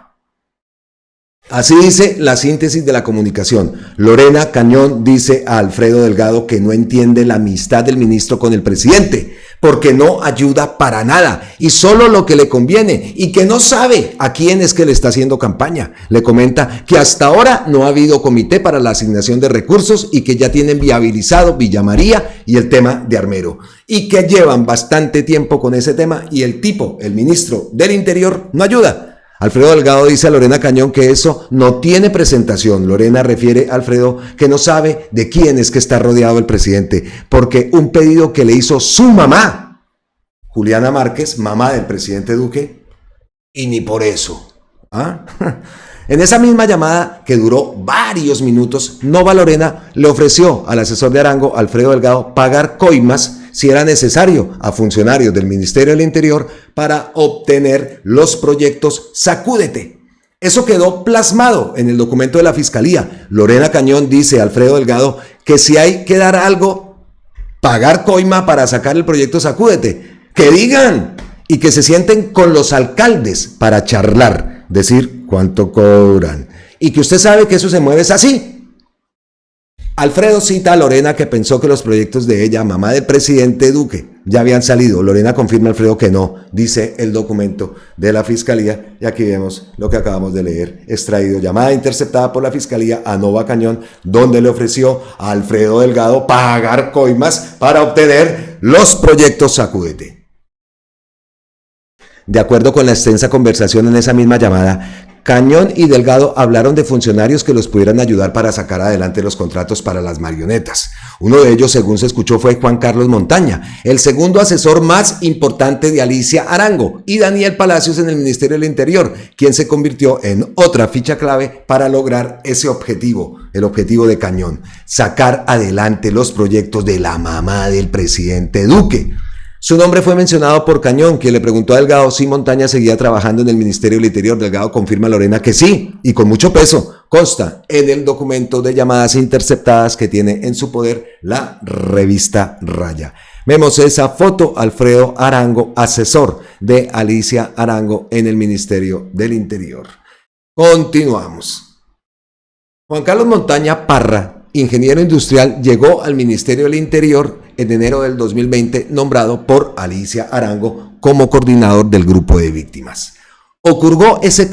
Así dice la síntesis de la comunicación. Lorena Cañón dice a Alfredo Delgado que no entiende la amistad del ministro con el presidente, porque no ayuda para nada y solo lo que le conviene y que no sabe a quién es que le está haciendo campaña. Le comenta que hasta ahora no ha habido comité para la asignación de recursos y que ya tienen viabilizado Villa María y el tema de Armero y que llevan bastante tiempo con ese tema y el ministro del Interior, no ayuda. Alfredo Delgado dice a Lorena Cañón que eso no tiene presentación. Lorena refiere a Alfredo que no sabe de quién es que está rodeado el presidente, porque un pedido que le hizo su mamá, Juliana Márquez, mamá del presidente Duque, y ni por eso. En esa misma llamada, que duró varios minutos, Nova Lorena le ofreció al asesor de Arango, Alfredo Delgado, pagar coimas si era necesario a funcionarios del Ministerio del Interior para obtener los proyectos Sacúdete. Eso quedó plasmado en el documento de la Fiscalía. Lorena Cañón dice a Alfredo Delgado que si hay que dar algo, pagar coima para sacar el proyecto Sacúdete. ¡Que digan! Y que se sienten con los alcaldes para charlar, decir cuánto cobran. Y que usted sabe que eso se mueve es así. Alfredo cita a Lorena que pensó que los proyectos de ella, mamá del presidente Duque, ya habían salido. Lorena confirma a Alfredo que no, dice el documento de la Fiscalía. Y aquí vemos lo que acabamos de leer, extraído. Llamada interceptada por la Fiscalía a Nova Cañón, donde le ofreció a Alfredo Delgado pagar coimas para obtener los proyectos Sacúdete. De acuerdo con la extensa conversación en esa misma llamada, Cañón y Delgado hablaron de funcionarios que los pudieran ayudar para sacar adelante los contratos para las marionetas. Uno de ellos, según se escuchó, fue Juan Carlos Montaña, el segundo asesor más importante de Alicia Arango, y Daniel Palacios en el Ministerio del Interior, quien se convirtió en otra ficha clave para lograr ese objetivo, el objetivo de Cañón, sacar adelante los proyectos de la mamá del presidente Duque. Su nombre fue mencionado por Cañón, quien le preguntó a Delgado si Montaña seguía trabajando en el Ministerio del Interior. Delgado confirma a Lorena que sí, y con mucho peso. Consta en el documento de llamadas interceptadas que tiene en su poder la revista Raya. Vemos esa foto, Alfredo Arango, asesor de Alicia Arango en el Ministerio del Interior. Continuamos. Juan Carlos Montaña Parra ingeniero industrial, llegó al Ministerio del Interior en enero del 2020, nombrado por Alicia Arango como coordinador del grupo de víctimas. Ocupó ese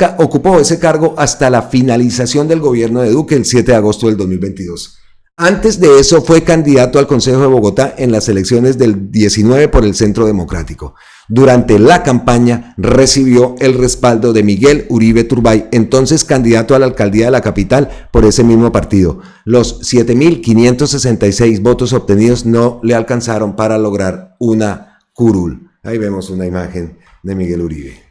cargo hasta la finalización del gobierno de Duque el 7 de agosto del 2022. Antes de eso fue candidato al Consejo de Bogotá en las elecciones del 19 por el Centro Democrático. Durante la campaña recibió el respaldo de Miguel Uribe Turbay, entonces candidato a la alcaldía de la capital por ese mismo partido. Los 7.566 votos obtenidos no le alcanzaron para lograr una curul. Ahí vemos una imagen de Miguel Uribe.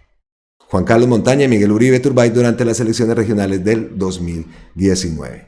Juan Carlos Montaña y Miguel Uribe Turbay durante las elecciones regionales del 2019.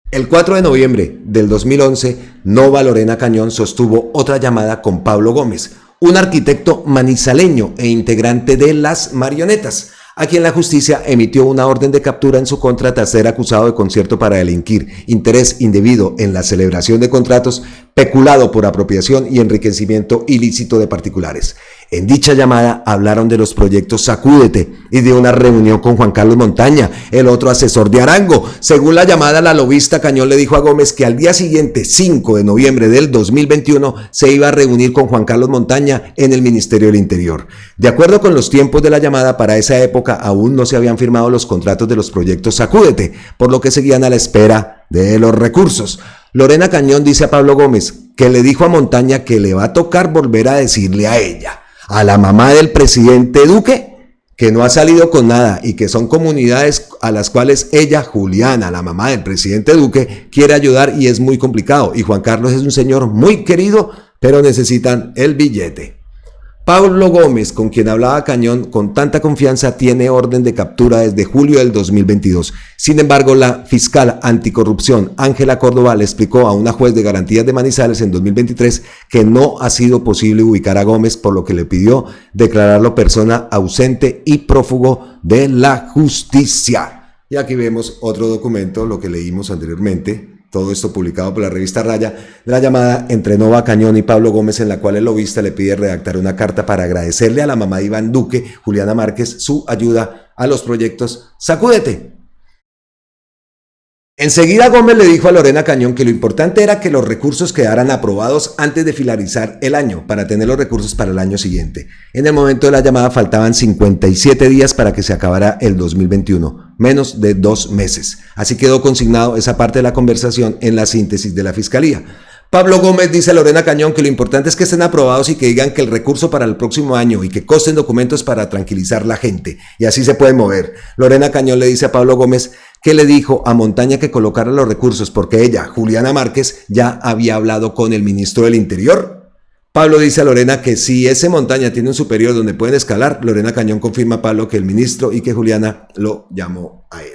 El 4 de noviembre del 2011, Nova Lorena Cañón sostuvo otra llamada con Pablo Gómez, un arquitecto manizaleño e integrante de Las Marionetas, a quien la justicia emitió una orden de captura en su contra tras ser acusado de concierto para delinquir, interés indebido en la celebración de contratos, peculado por apropiación y enriquecimiento ilícito de particulares. En dicha llamada hablaron de los proyectos Sacúdete y de una reunión con Juan Carlos Montaña, el otro asesor de Arango. Según la llamada, la lobista Cañón le dijo a Gómez que al día siguiente, 5 de noviembre del 2021, se iba a reunir con Juan Carlos Montaña en el Ministerio del Interior. De acuerdo con los tiempos de la llamada, para esa época aún no se habían firmado los contratos de los proyectos Sacúdete, por lo que seguían a la espera de los recursos. Lorena Cañón dice a Pablo Gómez que le dijo a Montaña que le va a tocar volver a decirle a ella, a la mamá del presidente Duque, que no ha salido con nada y que son comunidades a las cuales ella, Juliana, la mamá del presidente Duque, quiere ayudar y es muy complicado. Y Juan Carlos es un señor muy querido, pero necesitan el billete. Pablo Gómez, con quien hablaba Cañón con tanta confianza, tiene orden de captura desde julio del 2022. Sin embargo, la fiscal anticorrupción Ángela Córdoba le explicó a una juez de garantías de Manizales en 2023 que no ha sido posible ubicar a Gómez, por lo que le pidió declararlo persona ausente y prófugo de la justicia. Y aquí vemos otro documento, lo que leímos anteriormente. Todo esto publicado por la revista Raya, de la llamada entre Nova Cañón y Pablo Gómez, en la cual el lobista le pide redactar una carta para agradecerle a la mamá de Iván Duque, Juliana Márquez, su ayuda a los proyectos Sacúdete. Enseguida Gómez le dijo a Lorena Cañón que lo importante era que los recursos quedaran aprobados antes de finalizar el año, para tener los recursos para el año siguiente. En el momento de la llamada faltaban 57 días para que se acabara el 2021, menos de 2 meses. Así quedó consignado esa parte de la conversación en la síntesis de la Fiscalía. Pablo Gómez dice a Lorena Cañón que lo importante es que estén aprobados y que digan que el recurso para el próximo año y que consten documentos para tranquilizar la gente, y así se pueden mover. Lorena Cañón le dice a Pablo Gómez que le dijo a Montaña que colocara los recursos porque ella, Juliana Márquez, ya había hablado con el ministro del Interior. Pablo dice a Lorena que si ese Montaña tiene un superior donde pueden escalar, Lorena Cañón confirma a Pablo que el ministro y que Juliana lo llamó a él.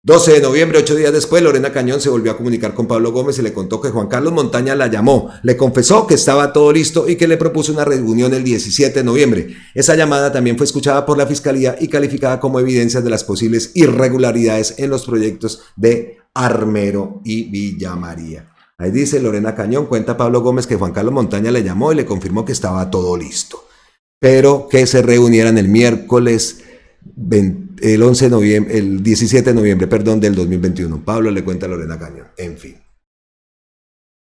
12 de noviembre, 8 días después, Lorena Cañón se volvió a comunicar con Pablo Gómez y le contó que Juan Carlos Montaña la llamó, le confesó que estaba todo listo y que le propuso una reunión el 17 de noviembre. Esa llamada también fue escuchada por la Fiscalía y calificada como evidencias de las posibles irregularidades en los proyectos de Armero y Villa María. Ahí dice Lorena Cañón, cuenta Pablo Gómez que Juan Carlos Montaña le llamó y le confirmó que estaba todo listo, pero que se reunieran el miércoles el 17 de noviembre, del 2021. Pablo le cuenta a Lorena Cañón. En fin.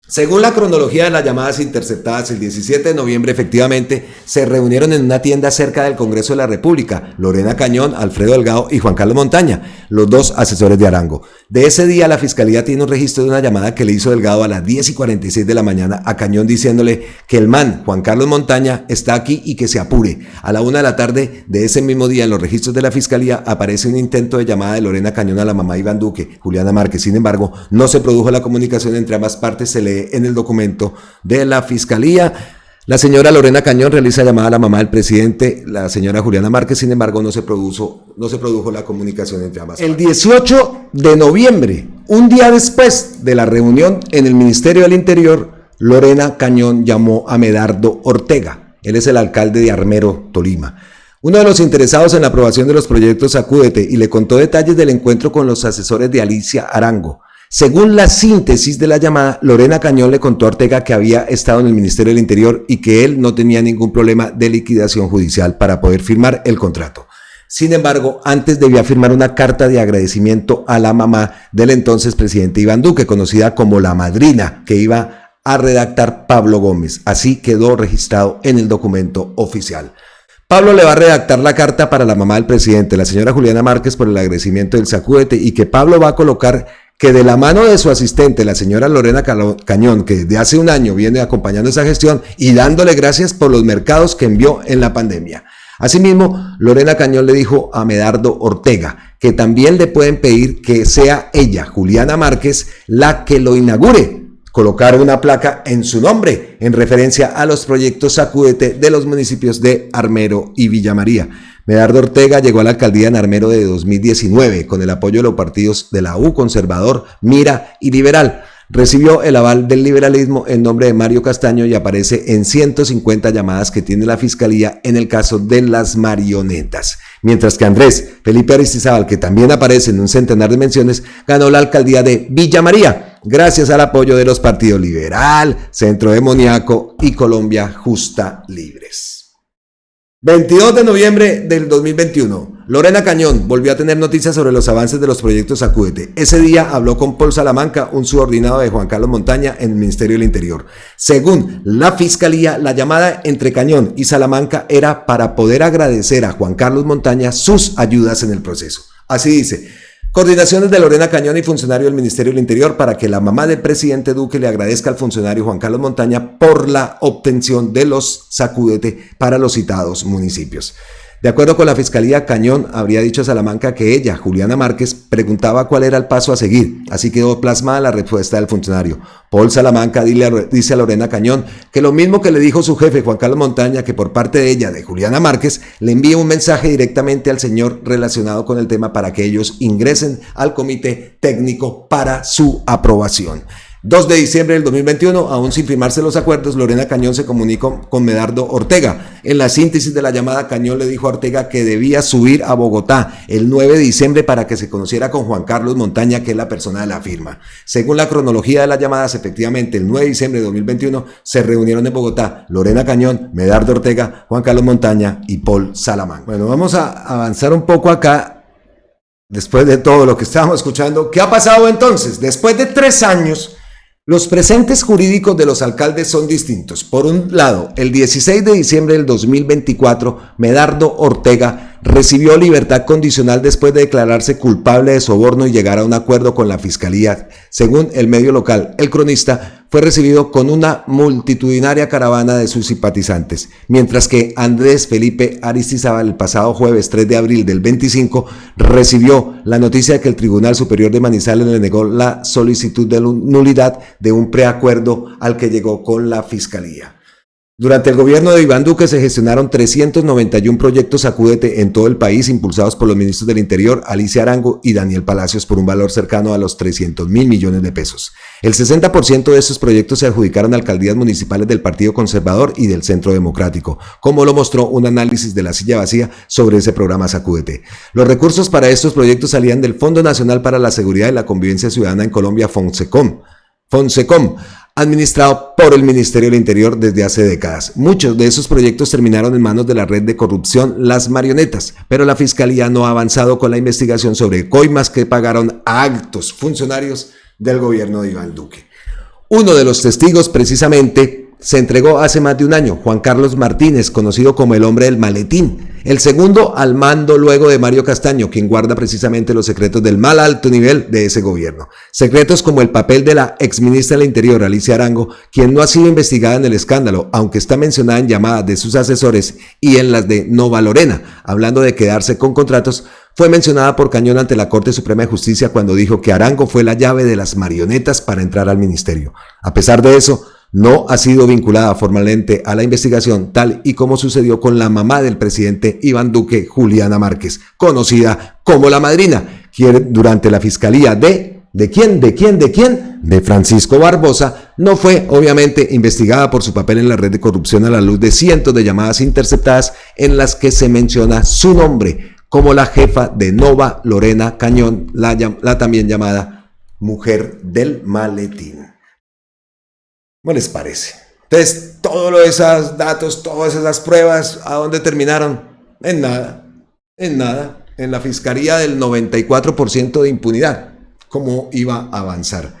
Según la cronología de las llamadas interceptadas, el 17 de noviembre efectivamente se reunieron en una tienda cerca del Congreso de la República, Lorena Cañón, Alfredo Delgado y Juan Carlos Montaña, los dos asesores de Arango. De ese día la Fiscalía tiene un registro de una llamada que le hizo Delgado a las 10:46 de la mañana a Cañón diciéndole que el man, Juan Carlos Montaña, está aquí y que se apure. A la 1 de la tarde de ese mismo día en los registros de la Fiscalía aparece un intento de llamada de Lorena Cañón a la mamá de Iván Duque, Juliana Márquez. Sin embargo, no se produjo la comunicación entre ambas partes, se lee en el documento de la Fiscalía. La señora Lorena Cañón realiza llamada a la mamá del presidente, la señora Juliana Márquez. Sin embargo, no se produjo la comunicación entre ambas partes. El 18 de noviembre, un día después de la reunión en el Ministerio del Interior, Lorena Cañón llamó a Medardo Ortega. Él es el alcalde de Armero, Tolima, uno de los interesados en la aprobación de los proyectos Sacúdete, y le contó detalles del encuentro con los asesores de Alicia Arango. Según la síntesis de la llamada, Lorena Cañón le contó a Ortega que había estado en el Ministerio del Interior y que él no tenía ningún problema de liquidación judicial para poder firmar el contrato. Sin embargo, antes debía firmar una carta de agradecimiento a la mamá del entonces presidente Iván Duque, conocida como la madrina, que iba a redactar Pablo Gómez. Así quedó registrado en el documento oficial. Pablo le va a redactar la carta para la mamá del presidente, la señora Juliana Márquez, por el agradecimiento del Sacúdete, y que Pablo va a colocar que de la mano de su asistente, la señora Lorena Cañón, que desde hace un año viene acompañando esa gestión y dándole gracias por los mercados que envió en la pandemia. Asimismo, Lorena Cañón le dijo a Medardo Ortega que también le pueden pedir que sea ella, Juliana Márquez, la que lo inaugure. Colocar una placa en su nombre, en referencia a los proyectos Sacúdete de los municipios de Armero y Villa María. Medardo Ortega llegó a la alcaldía en Armero de 2019 con el apoyo de los partidos de la U, Conservador, Mira y Liberal. Recibió el aval del liberalismo en nombre de Mario Castaño y aparece en 150 llamadas que tiene la Fiscalía en el caso de las marionetas. Mientras que Andrés Felipe Aristizábal, que también aparece en un centenar de menciones, ganó la alcaldía de Villa María, gracias al apoyo de los partidos Liberal, Centro Demoníaco y Colombia Justa Libres. 22 de noviembre del 2021, Lorena Cañón volvió a tener noticias sobre los avances de los proyectos Sacúdete. Ese día habló con Paul Salamanca, un subordinado de Juan Carlos Montaña en el Ministerio del Interior. Según la Fiscalía, la llamada entre Cañón y Salamanca era para poder agradecer a Juan Carlos Montaña sus ayudas en el proceso. Así dice: coordinaciones de Lorena Cañón y funcionario del Ministerio del Interior para que la mamá del presidente Duque le agradezca al funcionario Juan Carlos Montaña por la obtención de los Sacúdete para los citados municipios. De acuerdo con la Fiscalía, Cañón habría dicho a Salamanca que ella, Juliana Márquez, preguntaba cuál era el paso a seguir. Así quedó plasmada la respuesta del funcionario. Paul Salamanca dice a Lorena Cañón que lo mismo que le dijo su jefe Juan Carlos Montaña, que por parte de ella, de Juliana Márquez, le envía un mensaje directamente al señor relacionado con el tema para que ellos ingresen al comité técnico para su aprobación. 2 de diciembre del 2021, aún sin firmarse los acuerdos, Lorena Cañón se comunicó con Medardo Ortega. En la síntesis de la llamada, Cañón le dijo a Ortega que debía subir a Bogotá el 9 de diciembre para que se conociera con Juan Carlos Montaña, que es la persona de la firma. Según la cronología de las llamadas, efectivamente, el 9 de diciembre de 2021 se reunieron en Bogotá Lorena Cañón, Medardo Ortega, Juan Carlos Montaña y Paul Salamanca. Bueno, vamos a avanzar un poco acá, después de todo lo que estábamos escuchando. ¿Qué ha pasado entonces? Después de 3 años... los presentes jurídicos de los alcaldes son distintos. Por un lado, el 16 de diciembre del 2024, Medardo Ortega recibió libertad condicional después de declararse culpable de soborno y llegar a un acuerdo con la Fiscalía. Según el medio local El Cronista, fue recibido con una multitudinaria caravana de sus simpatizantes, mientras que Andrés Felipe Aristizábal el pasado jueves 3 de abril del 25 recibió la noticia de que el Tribunal Superior de Manizales le negó la solicitud de nulidad de un preacuerdo al que llegó con la Fiscalía. Durante el gobierno de Iván Duque se gestionaron 391 proyectos Sacúdete en todo el país, impulsados por los ministros del Interior, Alicia Arango y Daniel Palacios, por un valor cercano a los 300.000 millones de pesos. El 60% de estos proyectos se adjudicaron a alcaldías municipales del Partido Conservador y del Centro Democrático, como lo mostró un análisis de La Silla Vacía sobre ese programa Sacúdete. Los recursos para estos proyectos salían del Fondo Nacional para la Seguridad y la Convivencia Ciudadana en Colombia, Fonsecom, administrado por el Ministerio del Interior desde hace décadas. Muchos de esos proyectos terminaron en manos de la red de corrupción Las Marionetas, pero la Fiscalía no ha avanzado con la investigación sobre coimas que pagaron a altos funcionarios del gobierno de Iván Duque. Uno de los testigos, precisamente, se entregó hace más de un año, Juan Carlos Martínez, conocido como el hombre del maletín. El segundo al mando luego de Mario Castaño, quien guarda precisamente los secretos del mal alto nivel de ese gobierno. Secretos como el papel de la exministra del Interior, Alicia Arango, quien no ha sido investigada en el escándalo, aunque está mencionada en llamadas de sus asesores y en las de Nova Lorena, hablando de quedarse con contratos. Fue mencionada por Cañón ante la Corte Suprema de Justicia cuando dijo que Arango fue la llave de las marionetas para entrar al ministerio. A pesar de eso, no ha sido vinculada formalmente a la investigación, tal y como sucedió con la mamá del presidente Iván Duque, Juliana Márquez, conocida como la madrina, quien durante la fiscalía de Francisco Barbosa, no fue obviamente investigada por su papel en la red de corrupción a la luz de cientos de llamadas interceptadas en las que se menciona su nombre como la jefa de Nova Lorena Cañón, la también llamada mujer del maletín. ¿Cómo les parece? Entonces, todos esos datos, todas esas pruebas, ¿a dónde terminaron? En nada. En nada, en la fiscalía del 94% de impunidad. ¿Cómo iba a avanzar?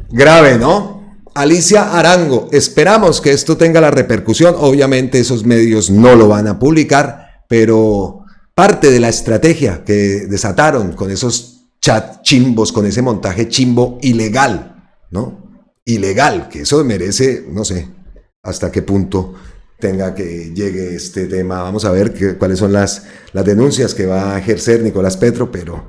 Grave, ¿no? Alicia Arango, esperamos que esto tenga la repercusión. Obviamente esos medios no lo van a publicar, pero parte de la estrategia que desataron con esos chat chimbos, con ese montaje chimbo ilegal, ¿no? Ilegal, que eso merece, no sé hasta qué punto tenga que llegue este tema. Vamos a ver cuáles son las denuncias que va a ejercer Nicolás Petro, pero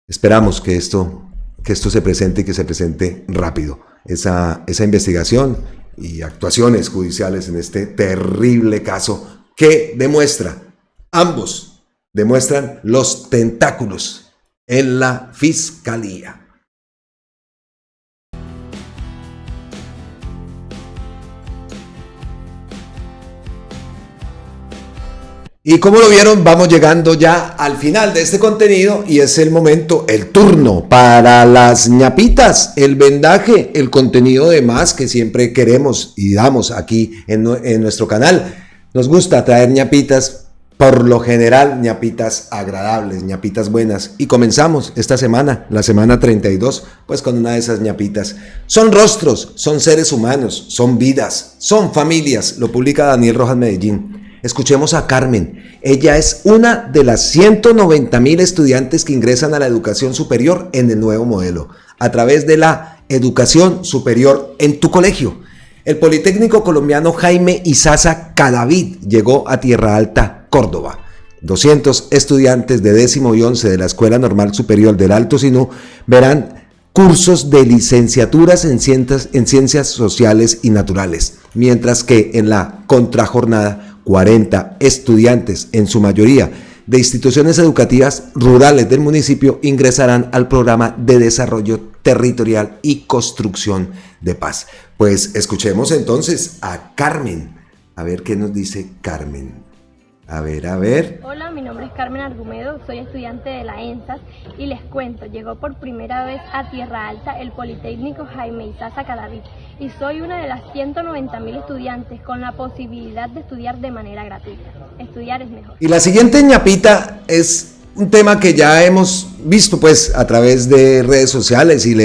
esperamos que esto se presente y que se presente rápido. Esa investigación y actuaciones judiciales en este terrible caso que ambos demuestran los tentáculos en la fiscalía. Y como lo vieron, vamos llegando ya al final de este contenido y es el momento, el turno para las ñapitas, el vendaje, el contenido de más que siempre queremos y damos aquí en nuestro canal. Nos gusta traer ñapitas, por lo general ñapitas agradables, ñapitas buenas. Y comenzamos esta semana, la semana 32, pues con una de esas ñapitas. Son rostros, son seres humanos, son vidas, son familias, lo publica Daniel Rojas Medellín. Escuchemos a Carmen. Ella es una de las 190,000 estudiantes que ingresan a la educación superior en el nuevo modelo, a través de la educación superior en tu colegio. El Politécnico Colombiano Jaime Izaza Cadavid llegó a Tierra Alta, Córdoba. 200 estudiantes de 10º y 11 de la Escuela Normal Superior del Alto Sinú verán cursos de licenciaturas en ciencias sociales y naturales, mientras que en la contrajornada 40 estudiantes, en su mayoría de instituciones educativas rurales del municipio, ingresarán al programa de desarrollo territorial y construcción de paz. Pues escuchemos entonces a Carmen, a ver qué nos dice Carmen. A ver. Hola, mi nombre es Carmen Argumedo, soy estudiante de la ENSAS y les cuento, llegó por primera vez a Tierra Alta el Politécnico Jaime Izaza Cadavid y soy una de las 190,000 estudiantes con la posibilidad de estudiar de manera gratuita. Estudiar es mejor. Y la siguiente ñapita es un tema que ya hemos visto pues a través de redes sociales y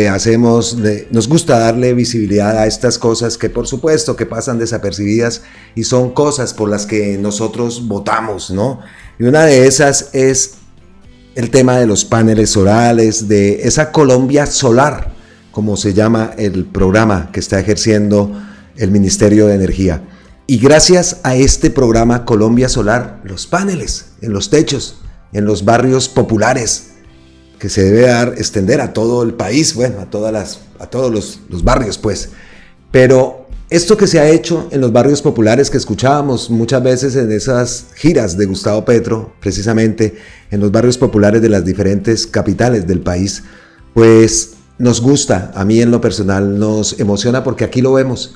nos gusta darle visibilidad a estas cosas que por supuesto que pasan desapercibidas y son cosas por las que nosotros votamos, ¿no? Y una de esas es el tema de los paneles solares, de esa Colombia Solar, como se llama el programa que está ejerciendo el Ministerio de Energía. Y gracias a este programa Colombia Solar, los paneles en los techos, en los barrios populares, que se debe extender a todo el país, bueno, a todos los barrios, pues. Pero esto que se ha hecho en los barrios populares que escuchábamos muchas veces en esas giras de Gustavo Petro, precisamente en los barrios populares de las diferentes capitales del país, pues nos gusta, a mí en lo personal nos emociona porque aquí lo vemos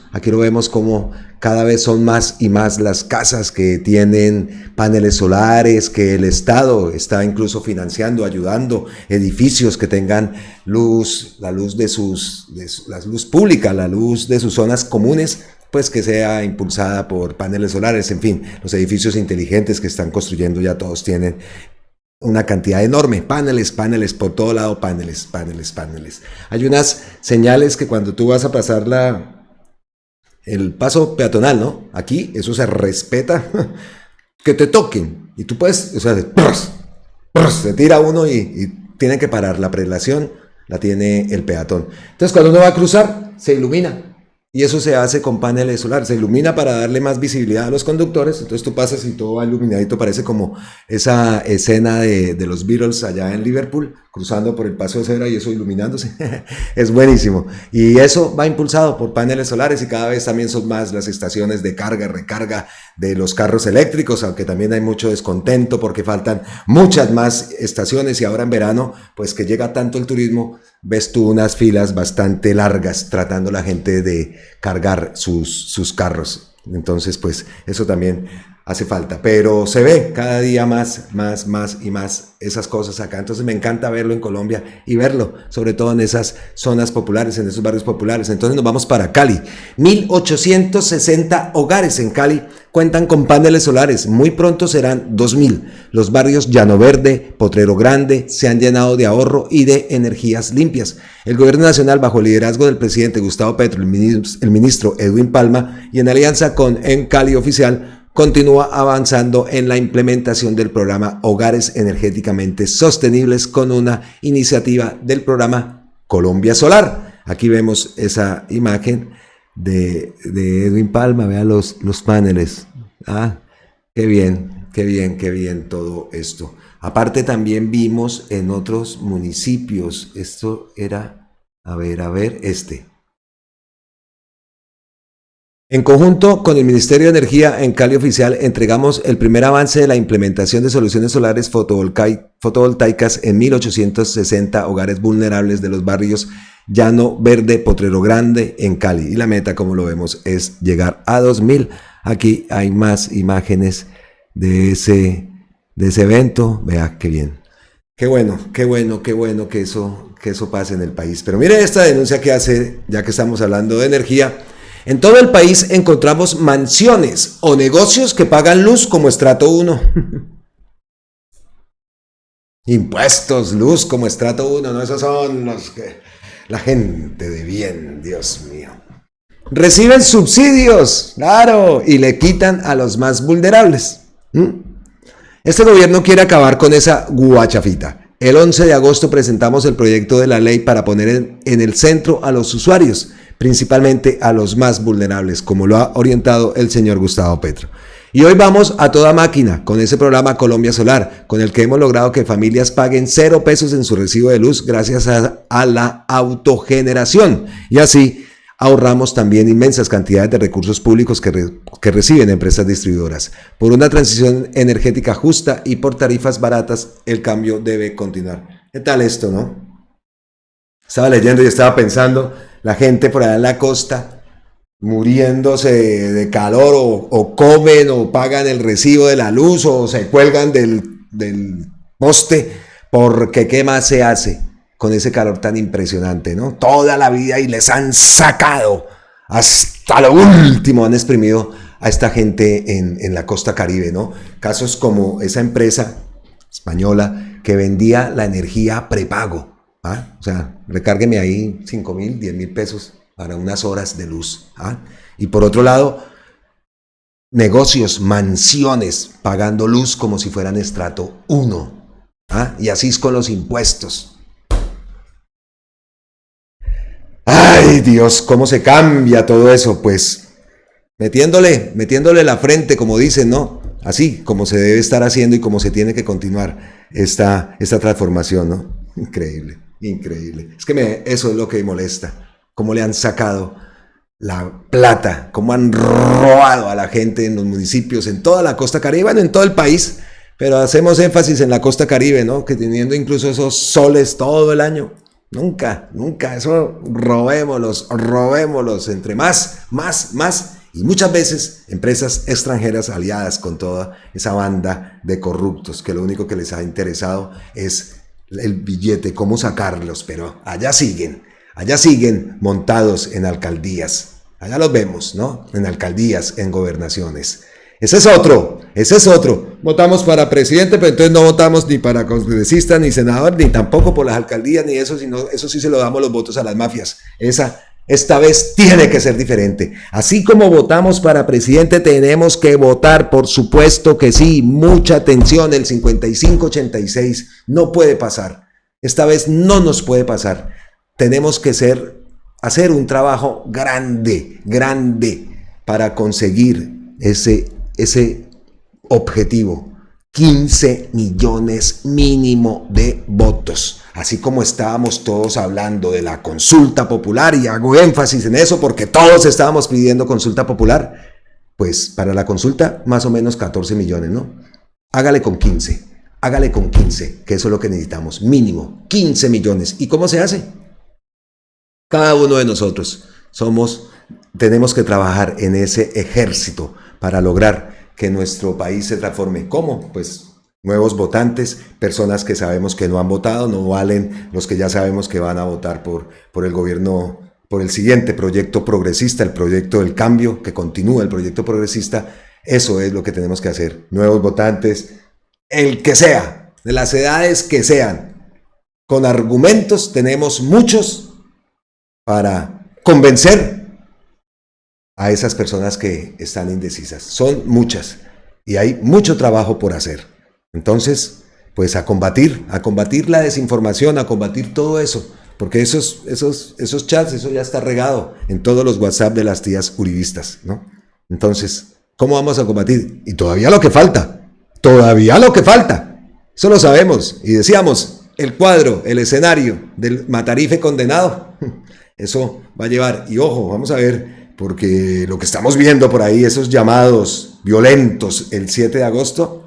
como cada vez son más y más las casas que tienen paneles solares, que el Estado está incluso financiando, ayudando, edificios que tengan luz, la luz la luz pública, la luz de sus zonas comunes, pues que sea impulsada por paneles solares. En fin, los edificios inteligentes que están construyendo ya todos tienen una cantidad enorme, paneles por todo lado, paneles. Hay unas señales que cuando tú vas a pasar el paso peatonal, ¿no? Aquí eso se respeta, que te toquen y tú puedes, o sea, se tira uno y tiene que parar. La prelación la tiene el peatón. Entonces cuando uno va a cruzar se ilumina. Y eso se hace con paneles solares, se ilumina para darle más visibilidad a los conductores. Entonces tú pasas y todo va iluminadito, parece como esa escena de los Beatles allá en Liverpool, cruzando por el paso de cebra y eso iluminándose. Es buenísimo. Y eso va impulsado por paneles solares y cada vez también son más las estaciones de carga y recarga de los carros eléctricos, aunque también hay mucho descontento porque faltan muchas más estaciones y ahora en verano, pues que llega tanto el turismo, ves tú unas filas bastante largas tratando la gente de cargar sus carros. Entonces, pues eso también hace falta, pero se ve cada día más y más esas cosas acá. Entonces me encanta verlo en Colombia y verlo, sobre todo en esas zonas populares, en esos barrios populares. Entonces nos vamos para Cali. 1.860 hogares en Cali cuentan con paneles solares. Muy pronto serán 2.000. Los barrios Llano Verde, Potrero Grande se han llenado de ahorro y de energías limpias. El gobierno nacional, bajo el liderazgo del presidente Gustavo Petro, el ministro Edwin Palma, y en alianza con En Cali Oficial, continúa avanzando en la implementación del programa Hogares Energéticamente Sostenibles con una iniciativa del programa Colombia Solar. Aquí vemos esa imagen de Edwin Palma, vean los paneles. Qué bien todo esto. Aparte también vimos en otros municipios, esto era, En conjunto con el Ministerio de Energía en Cali Oficial entregamos el primer avance de la implementación de soluciones solares fotovoltaicas en 1.860 hogares vulnerables de los barrios Llano Verde, Potrero Grande en Cali. Y la meta, como lo vemos, es llegar a 2.000. Aquí hay más imágenes de ese evento. Vea qué bien. Qué bueno que eso pase en el país. Pero mire esta denuncia que hace, ya que estamos hablando de energía. En todo el país encontramos mansiones o negocios que pagan luz como estrato 1. Impuestos, luz como estrato 1, no, esos son los que la gente de bien, Dios mío. Reciben subsidios, claro, y le quitan a los más vulnerables. Este gobierno quiere acabar con esa guachafita. El 11 de agosto presentamos el proyecto de la ley para poner en el centro a los usuarios, principalmente a los más vulnerables, como lo ha orientado el señor Gustavo Petro. Y hoy vamos a toda máquina con ese programa Colombia Solar, con el que hemos logrado que familias paguen 0 pesos en su recibo de luz gracias a la autogeneración. Y así ahorramos también inmensas cantidades de recursos públicos que reciben empresas distribuidoras. Por una transición energética justa y por tarifas baratas, el cambio debe continuar. ¿Qué tal esto, no? Estaba leyendo y estaba pensando, la gente por allá en la costa muriéndose de calor o comen o pagan el recibo de la luz o se cuelgan del poste porque ¿qué más se hace con ese calor tan impresionante, no? Toda la vida y les han sacado hasta lo último, han exprimido a esta gente en la costa Caribe, ¿no? Casos como esa empresa española que vendía la energía prepago. O sea, recárgueme ahí 5.000, 10.000 pesos para unas horas de luz. Y por otro lado, negocios, mansiones, pagando luz como si fueran estrato 1. Y así es con los impuestos. ¡Ay, Dios! ¿Cómo se cambia todo eso? Pues metiéndole la frente, como dicen, ¿no? Así como se debe estar haciendo y como se tiene que continuar esta transformación, ¿no? Increíble. Es que eso es lo que me molesta. Cómo le han sacado la plata, cómo han robado a la gente en los municipios, en toda la costa caribe, bueno, en todo el país, pero hacemos énfasis en la costa caribe, ¿no? Que teniendo incluso esos soles todo el año. Nunca, eso robémoslos, entre más, y muchas veces empresas extranjeras aliadas con toda esa banda de corruptos que lo único que les ha interesado es el billete, cómo sacarlos, pero allá siguen montados en alcaldías, allá los vemos, ¿no? En alcaldías, en gobernaciones. Ese es otro, votamos para presidente, pero entonces no votamos ni para congresista, ni senador, ni tampoco por las alcaldías, ni eso, sino eso sí se lo damos los votos a las mafias. Esta vez tiene que ser diferente. Así como votamos para presidente, tenemos que votar, por supuesto que sí. Mucha atención, el 55-86 no puede pasar. Esta vez no nos puede pasar. Tenemos que hacer un trabajo grande para conseguir ese objetivo. 15 millones mínimo de votos. Así como estábamos todos hablando de la consulta popular, y hago énfasis en eso porque todos estábamos pidiendo consulta popular, pues para la consulta más o menos 14 millones, ¿no? Hágale con 15, que eso es lo que necesitamos, mínimo 15 millones. ¿Y cómo se hace? Cada uno de nosotros tenemos que trabajar en ese ejército para lograr que nuestro país se transforme. ¿Cómo? Pues nuevos votantes, personas que sabemos que no han votado, no valen los que ya sabemos que van a votar por el gobierno, por el siguiente proyecto progresista, el proyecto del cambio, que continúa el proyecto progresista. Eso es lo que tenemos que hacer. Nuevos votantes, el que sea, de las edades que sean, con argumentos tenemos muchos para convencer a esas personas que están indecisas. Son muchas y hay mucho trabajo por hacer. Entonces, pues a combatir la desinformación, a combatir todo eso, porque esos chats, eso ya está regado en todos los WhatsApp de las tías uribistas, ¿no? Entonces, ¿cómo vamos a combatir? Y todavía lo que falta, eso lo sabemos, y decíamos, el cuadro, el escenario del Matarife condenado, eso va a llevar, y ojo, vamos a ver, porque lo que estamos viendo por ahí, esos llamados violentos el 7 de agosto,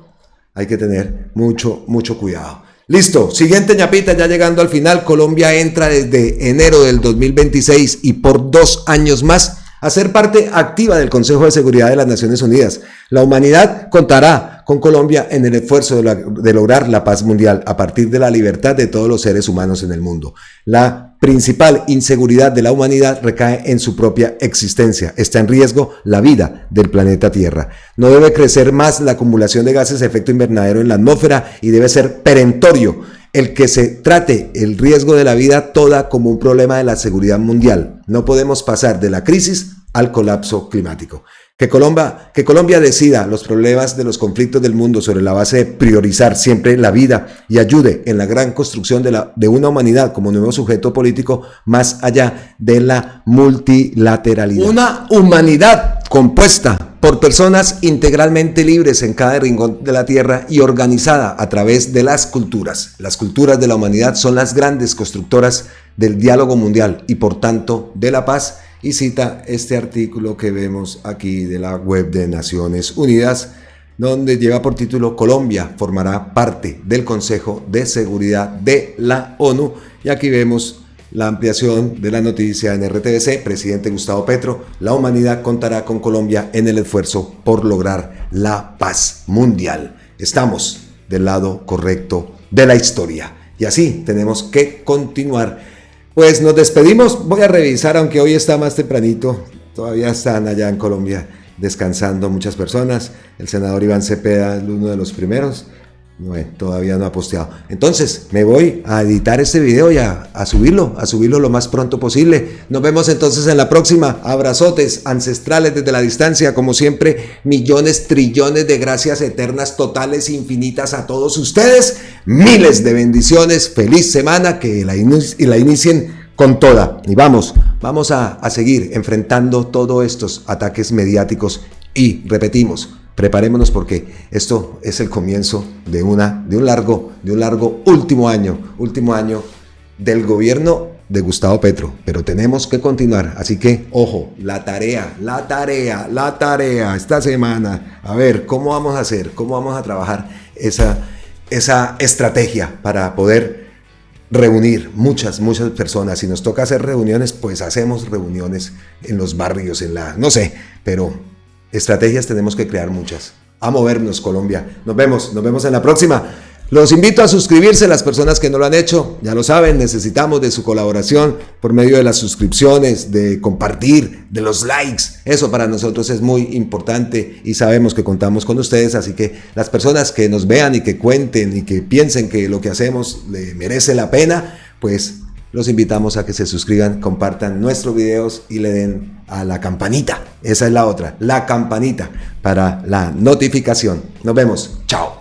hay que tener mucho cuidado. Listo, siguiente ñapita, ya llegando al final. Colombia entra desde enero del 2026 y por 2 años más a ser parte activa del Consejo de Seguridad de las Naciones Unidas. La humanidad contará con Colombia en el esfuerzo de lograr la paz mundial a partir de la libertad de todos los seres humanos en el mundo. La principal inseguridad de la humanidad recae en su propia existencia. Está en riesgo la vida del planeta Tierra. No debe crecer más la acumulación de gases de efecto invernadero en la atmósfera y debe ser perentorio el que se trate el riesgo de la vida toda como un problema de la seguridad mundial. No podemos pasar de la crisis al colapso climático. Que Colombia decida los problemas de los conflictos del mundo sobre la base de priorizar siempre la vida y ayude en la gran construcción de una humanidad como nuevo sujeto político más allá de la multilateralidad. Una humanidad compuesta por personas integralmente libres en cada rincón de la tierra y organizada a través de las culturas. Las culturas de la humanidad son las grandes constructoras del diálogo mundial y por tanto de la paz. Y cita este artículo que vemos aquí de la web de Naciones Unidas, donde lleva por título Colombia formará parte del Consejo de Seguridad de la ONU. Y aquí vemos la ampliación de la noticia en RTBC. Presidente Gustavo Petro, la humanidad contará con Colombia en el esfuerzo por lograr la paz mundial. Estamos del lado correcto de la historia y así tenemos que continuar. Pues nos despedimos, voy a revisar, aunque hoy está más tempranito, todavía están allá en Colombia descansando muchas personas. El senador Iván Cepeda es uno de los primeros, todavía no ha posteado. Entonces me voy a editar este video y a subirlo lo más pronto posible. Nos vemos entonces en la próxima. Abrazotes ancestrales desde la distancia, como siempre, millones, trillones de gracias eternas, totales, infinitas a todos ustedes. Miles de bendiciones, feliz semana, que la inicien con toda. Y vamos a seguir enfrentando todos estos ataques mediáticos y repetimos, preparémonos porque esto es el comienzo de un largo último año del gobierno de Gustavo Petro, pero tenemos que continuar, así que ojo, la tarea esta semana, a ver cómo vamos a hacer, cómo vamos a trabajar esa estrategia para poder reunir muchas personas. Si nos toca hacer reuniones, pues hacemos reuniones en los barrios, no sé, pero estrategias tenemos que crear muchas. A movernos, Colombia. Nos vemos en la próxima. Los invito a suscribirse, las personas que no lo han hecho, ya lo saben, necesitamos de su colaboración por medio de las suscripciones, de compartir, de los likes. Eso para nosotros es muy importante y sabemos que contamos con ustedes, así que las personas que nos vean y que cuenten y que piensen que lo que hacemos le merece la pena, pues los invitamos a que se suscriban, compartan nuestros videos y le den a la campanita. Esa es la otra, la campanita para la notificación. Nos vemos. Chao.